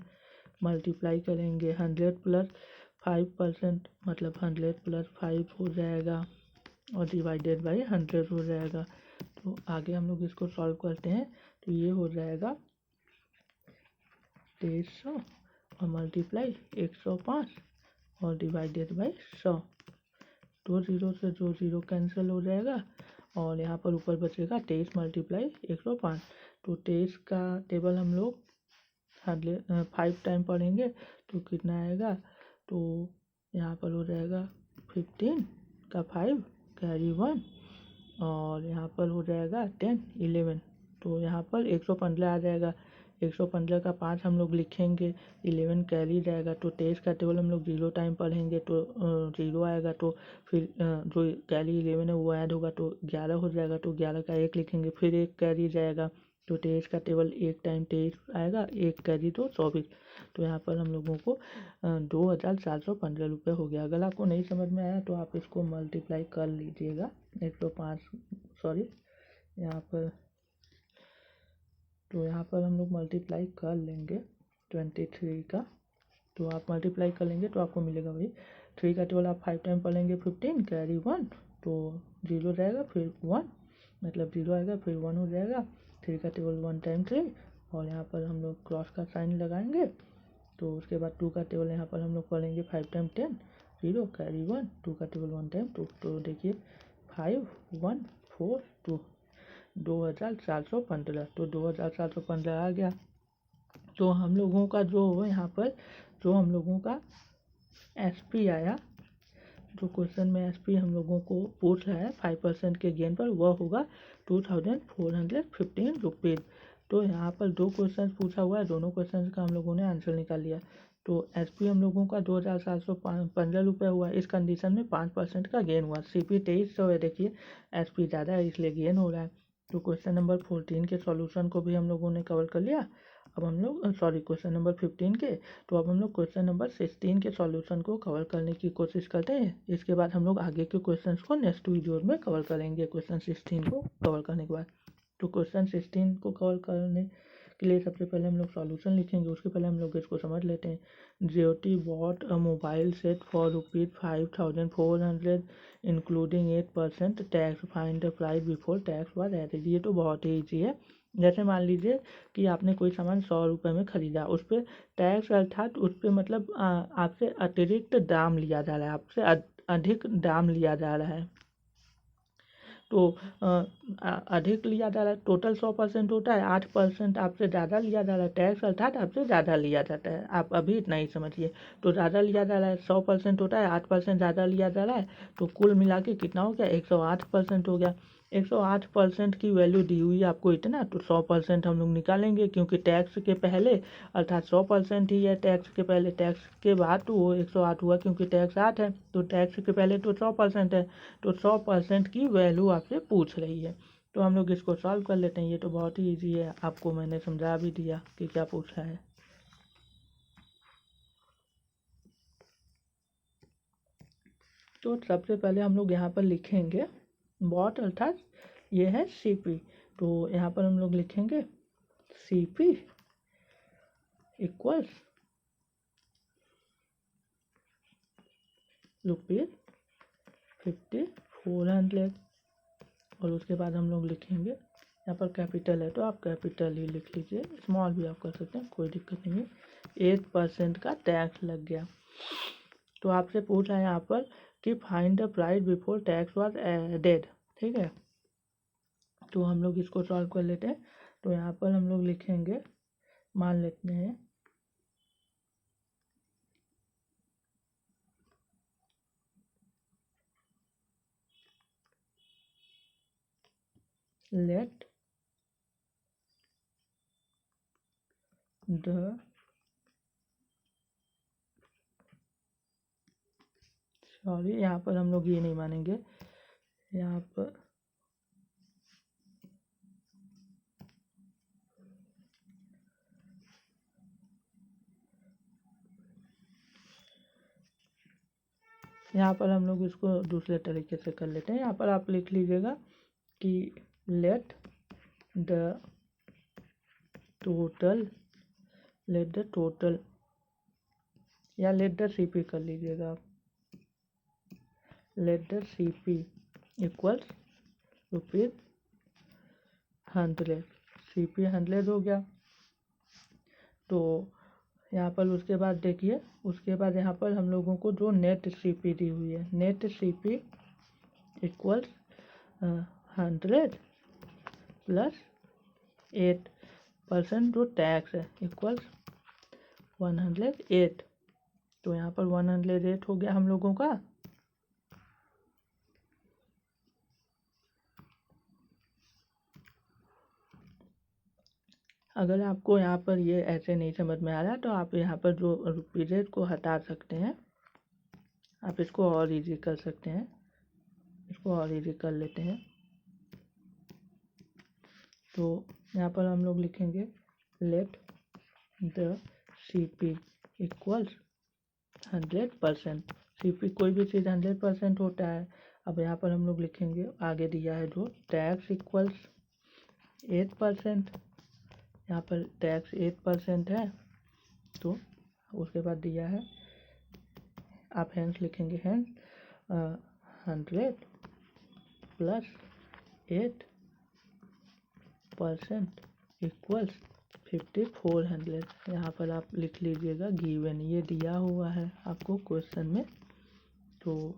मल्टीप्लाई करेंगे 100 प्लस 5%, मतलब 100 प्लस 5 हो जाएगा और डिवाइडेड बाई 100 हो जाएगा। तो आगे हम लोग इसको सॉल्व करते हैं, तो ये हो जाएगा 2300 और मल्टीप्लाई 105 और डिवाइडेड बाई 100। 2 0 से 2 0 कैंसिल हो जाएगा और यहाँ पर ऊपर बचेगा 23 मल्टीप्लाई 105। तो 23 का टेबल हम लोग 5 टाइम पढ़ेंगे तो कितना आएगा, तो यहाँ पर हो जाएगा 15 का 5 कैरी 1 और यहाँ पर हो जाएगा 10 11। तो यहाँ पर 115 आ जाएगा। 115 का 5 हम लोग लिखेंगे, 11 कैरी जाएगा तो 23 का टेबल हम लोग 0 टाइम पढ़ेंगे तो 0 आएगा, तो फिर जो कैरी 11 है वो ऐड होगा तो 11 हो जाएगा, तो 11 का 1 लिखेंगे, फिर 1 कैरी जाएगा तो 23 का टेबल 1 टाइम 23 आएगा, 1 कैरी तो 24। तो यहाँ पर हम लोगों को 2415 रुपये हो गया। अगर आपको नहीं समझ में आया तो आप इसको मल्टीप्लाई कर लीजिएगा 105 सॉरी यहाँ पर, तो यहाँ पर हम लोग मल्टीप्लाई कर लेंगे 23 का, तो आप मल्टीप्लाई कर लेंगे तो आपको मिलेगा वही 3 का टेबल आप 5 टाइम पढ़ेंगे 15 कैरी 1 तो 0 जाएगा, फिर 1 मतलब 0 आएगा, फिर 1 हो जाएगा, 3 का टेबल 1 टाइम 3 और यहाँ पर हम लोग क्रॉस का साइन लगाएंगे, तो उसके बाद 2 का टेबल यहाँ पर हम लोग पढ़ेंगे 5 टाइम 10 0 कैरी 1 2 का टेबल 1 टाइम 2, तो देखिए 5142 2415, तो 2415 आ गया। तो हम लोगों का जो यहाँ पर जो हम लोगों का एसपी आया, जो क्वेश्चन में एसपी हम लोगों को पूछ रहा है 5% के गेन पर, वह होगा 2415 रुपीज़। तो यहाँ पर 2 क्वेश्चन पूछा हुआ है, दोनों क्वेश्चन का हम लोगों ने आंसर निकाल लिया। तो एसपी हम लोगों का 2715 रुपये हुआ, इस कंडीशन में 5% का गेन हुआ। सीपी 2300 है, देखिए एसपी ज़्यादा है इसलिए गेन हो रहा है। तो क्वेश्चन नंबर 14 के सॉल्यूशन को भी हम लोगों ने कवर कर लिया। अब हम लोग सॉरी क्वेश्चन नंबर 15 के, तो अब हम लोग क्वेश्चन नंबर 16 के सॉल्यूशन को कवर करने की कोशिश करते हैं। इसके बाद हम लोग आगे के क्वेश्चंस को नेक्स्ट वीडियो में कवर करेंगे क्वेश्चन 16 को कवर करने के बाद। तो क्वेश्चन 16 को कवर करने के लिए सबसे पहले हम लोग सॉल्यूशन लिखेंगे, उसके पहले हम लोग इसको समझ लेते हैं। Jyoti bought a mobile set for ₹5400 including 8% tax, find the price before tax was added. ये तो बहुत ही ईजी है। जैसे मान लीजिए कि आपने कोई सामान 100 रुपये में ख़रीदा, उस पर टैक्स अर्थात उस पर मतलब आपसे अतिरिक्त दाम लिया जा रहा है, आपसे अधिक दाम लिया जा रहा है। तो अधिक लिया जा रहा है, टोटल 100% होता है, 8% आपसे ज़्यादा लिया जा रहा है, टैक्स अर्थात आपसे ज़्यादा लिया जाता है। आप अभी इतना ही समझिए, तो ज़्यादा लिया जा रहा है, 100% होता है, 8% ज़्यादा लिया जा रहा है, तो कुल मिला के कितना हो गया 108% हो गया। 108% की वैल्यू दी हुई है आपको इतना, तो 100% हम लोग निकालेंगे, क्योंकि टैक्स के पहले अर्थात 100% ही है, टैक्स के पहले, टैक्स के बाद तो वो 108 हुआ, क्योंकि टैक्स 8 है, तो टैक्स के पहले तो 100% है, तो 100% की वैल्यू आपसे पूछ रही है। तो हम लोग इसको सॉल्व कर लेते हैं। ये तो बहुत ही ईजी है, आपको मैंने समझा भी दिया कि क्या पूछा है। तो सबसे पहले हम लोग यहाँ पर लिखेंगे बॉट अर्थात ये है सीपी, तो यहाँ पर हम लोग लिखेंगे सीपी इक्वल्स ₹5400, और उसके बाद हम लोग लिखेंगे, यहाँ पर कैपिटल है तो आप कैपिटल ही लिख लीजिए, स्मॉल भी आप कर सकते हैं, कोई दिक्कत नहीं है। 8% का टैक्स लग गया। तो आपसे पूछ रहा है यहाँ पर कि find the price before tax was added, ठीक है। तो हम लोग इसको सॉल्व कर लेते हैं। तो यहाँ पर हम लोग लिखेंगे, मान लेते हैं लेट द सॉरी यहाँ पर हम लोग ये नहीं मानेंगे, यहाँ पर हम लोग इसको दूसरे तरीके से कर लेते हैं। यहाँ पर आप लिख लीजिएगा कि लेट द टोटल या लेट द सीपी कर लीजिएगा आप, let the CP equals ₹100, CP 100 हो गया। तो यहाँ पर उसके बाद देखिए, उसके बाद यहाँ पर हम लोगों को जो नेट सीपी दी हुई है, नेट सीपी इक्वल्स 100 प्लस 8% जो टैक्स है इक्वल्स 108। तो यहाँ पर 108 हो गया हम लोगों का। अगर आपको यहाँ पर ये ऐसे नहीं समझ में आ रहा तो आप यहाँ पर जो पीरियड को हटा सकते हैं, आप इसको और इजी कर सकते हैं, इसको और इजी कर लेते हैं। तो यहाँ पर हम लोग लिखेंगे let the CP equals 100%। CP कोई भी चीज़ 100% होता है। अब यहाँ पर हम लोग लिखेंगे, आगे दिया है जो टैक्स इक्वल्स 8%, यहाँ पर टैक्स 8% है। तो उसके बाद दिया है, आप हैंस लिखेंगे, हैंस 100 प्लस 8% इक्वल्स 5400। यहाँ पर आप लिख लीजिएगा गिवन, ये दिया हुआ है आपको क्वेश्चन में। तो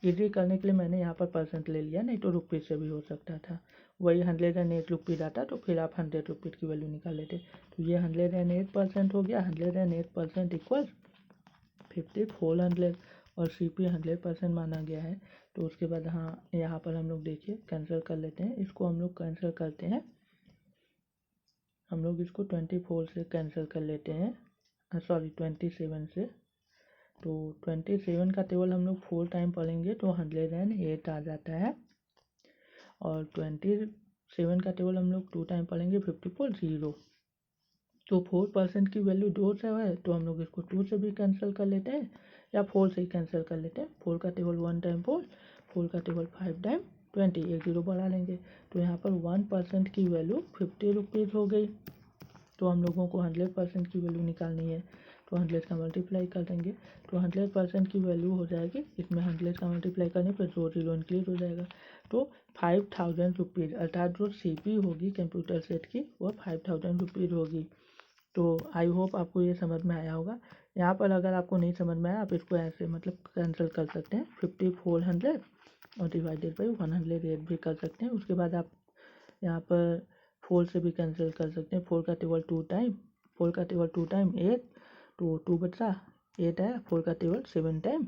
इजी करने के लिए मैंने यहाँ पर परसेंट ले लिया, नहीं तो रुपीज़ से भी हो सकता था। वही 108 रुपीज़ आता तो फिर आप 100 रुपीज़ की वैल्यू निकाल लेते। तो ये 108% हो गया, 108% इक्वल 5400 और CP 100% माना गया है। तो उसके बाद हाँ, यहाँ पर हम लोग देखिए कैंसिल कर लेते हैं, इसको हम लोग कैंसिल करते हैं, हम लोग इसको 24 से कैंसिल कर लेते हैं, सॉरी 27 से। तो 27 का टेबल हम लोग 4 टाइम पढ़ेंगे तो 108 आ जाता है, और 27 का टेबल हम लोग 2 टाइम पढ़ेंगे 54 0। तो 4% की वैल्यू 2 से है तो हम लोग इसको 2 से भी कैंसिल कर लेते हैं, या 4 से ही कैंसिल कर लेते हैं। 4 का टेबल 1 टाइम 4 का टेबल 5 टाइम 20, एक जीरो बढ़ा लेंगे। तो यहाँ पर 1% की वैल्यू 50 रुपीज़ हो गई। तो हम लोगों को 100% की वैल्यू निकालनी है, तो 100 का मल्टीप्लाई कर देंगे तो 100% की वैल्यू हो जाएगी। इसमें 100 का मल्टीप्लाई करने पर 2 जीरो इंक्रीज हो जाएगा। तो 5000 रुपीज़, अर्थात जो CP होगी कंप्यूटर सेट की वो 5000 रुपीज़ होगी। तो आई होप आपको ये समझ में आया होगा। यहाँ पर अगर आपको नहीं समझ में आया, आप इसको ऐसे मतलब कैंसिल कर सकते हैं, 5400 और डिवाइडेड बाई 108 भी कर सकते हैं। उसके बाद आप यहाँ पर 4 से भी कैंसिल कर सकते हैं। 4 का टेबल 2 टाइम 8, तो 2 बचा 8 आया। 4 का टेबल 7 टाइम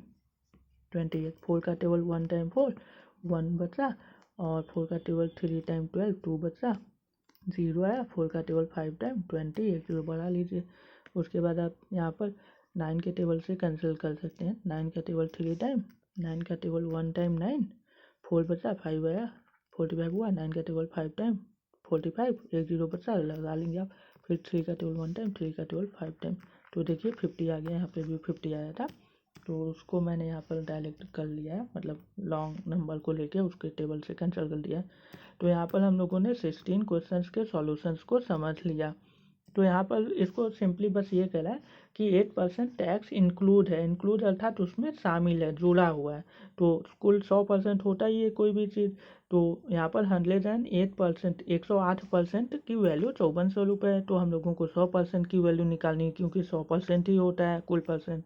28, 4 का टेबल 1 टाइम 4 1 बचा, और 4 का टेबल 3 टाइम 12 2 बचा, 0 आया। 4 का टेबल 5 टाइम 20, एक जीरो बढ़ा लीजिए। उसके बाद आप यहाँ पर 9 के टेबल से कैंसिल कर सकते हैं। 9 का टेबल 3 टाइम, 9 का टेबल 1 टाइम 9, 4 बचा 5 आया, 45 हुआ। 9 का टेबल 5 टाइम 45, एक जीरो बचा, लगा लेंगे आप। फिर 3 का टेबल 1 टाइम, 3 का टेबल 5 टाइम। तो देखिए 50 आ गया, यहाँ पे भी 50 आया था, तो उसको मैंने यहाँ पर डायरेक्ट कर लिया है, मतलब लॉन्ग नंबर को लेके उसके टेबल से कैंसिल कर दिया है। तो यहाँ पर हम लोगों ने 16 क्वेश्चंस के सॉल्यूशंस को समझ लिया। तो यहाँ पर इसको सिंपली बस ये कह रहा है कि 8% टैक्स इंक्लूड है, इंक्लूड अर्थात उसमें शामिल है, जुड़ा हुआ है। तो कुल 100% होता ही है कोई भी चीज़। तो यहाँ पर 108%, 108% की वैल्यू 5400 रुपये है। तो हम लोगों को 100% की वैल्यू निकालनी है, क्योंकि 100% ही होता है कुल परसेंट,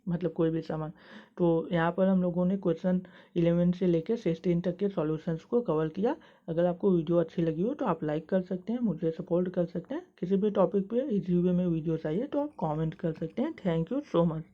मतलब कोई भी सामान। तो यहाँ पर हम लोगों ने क्वेश्चन 11 से लेकर 16 तक के सॉल्यूशंस को कवर किया। अगर आपको वीडियो अच्छी लगी हो तो आप लाइक कर सकते हैं, मुझे सपोर्ट कर सकते हैं। किसी भी टॉपिक पे इजी वे में वीडियो चाहिए तो आप कमेंट कर सकते हैं। Thank you so much.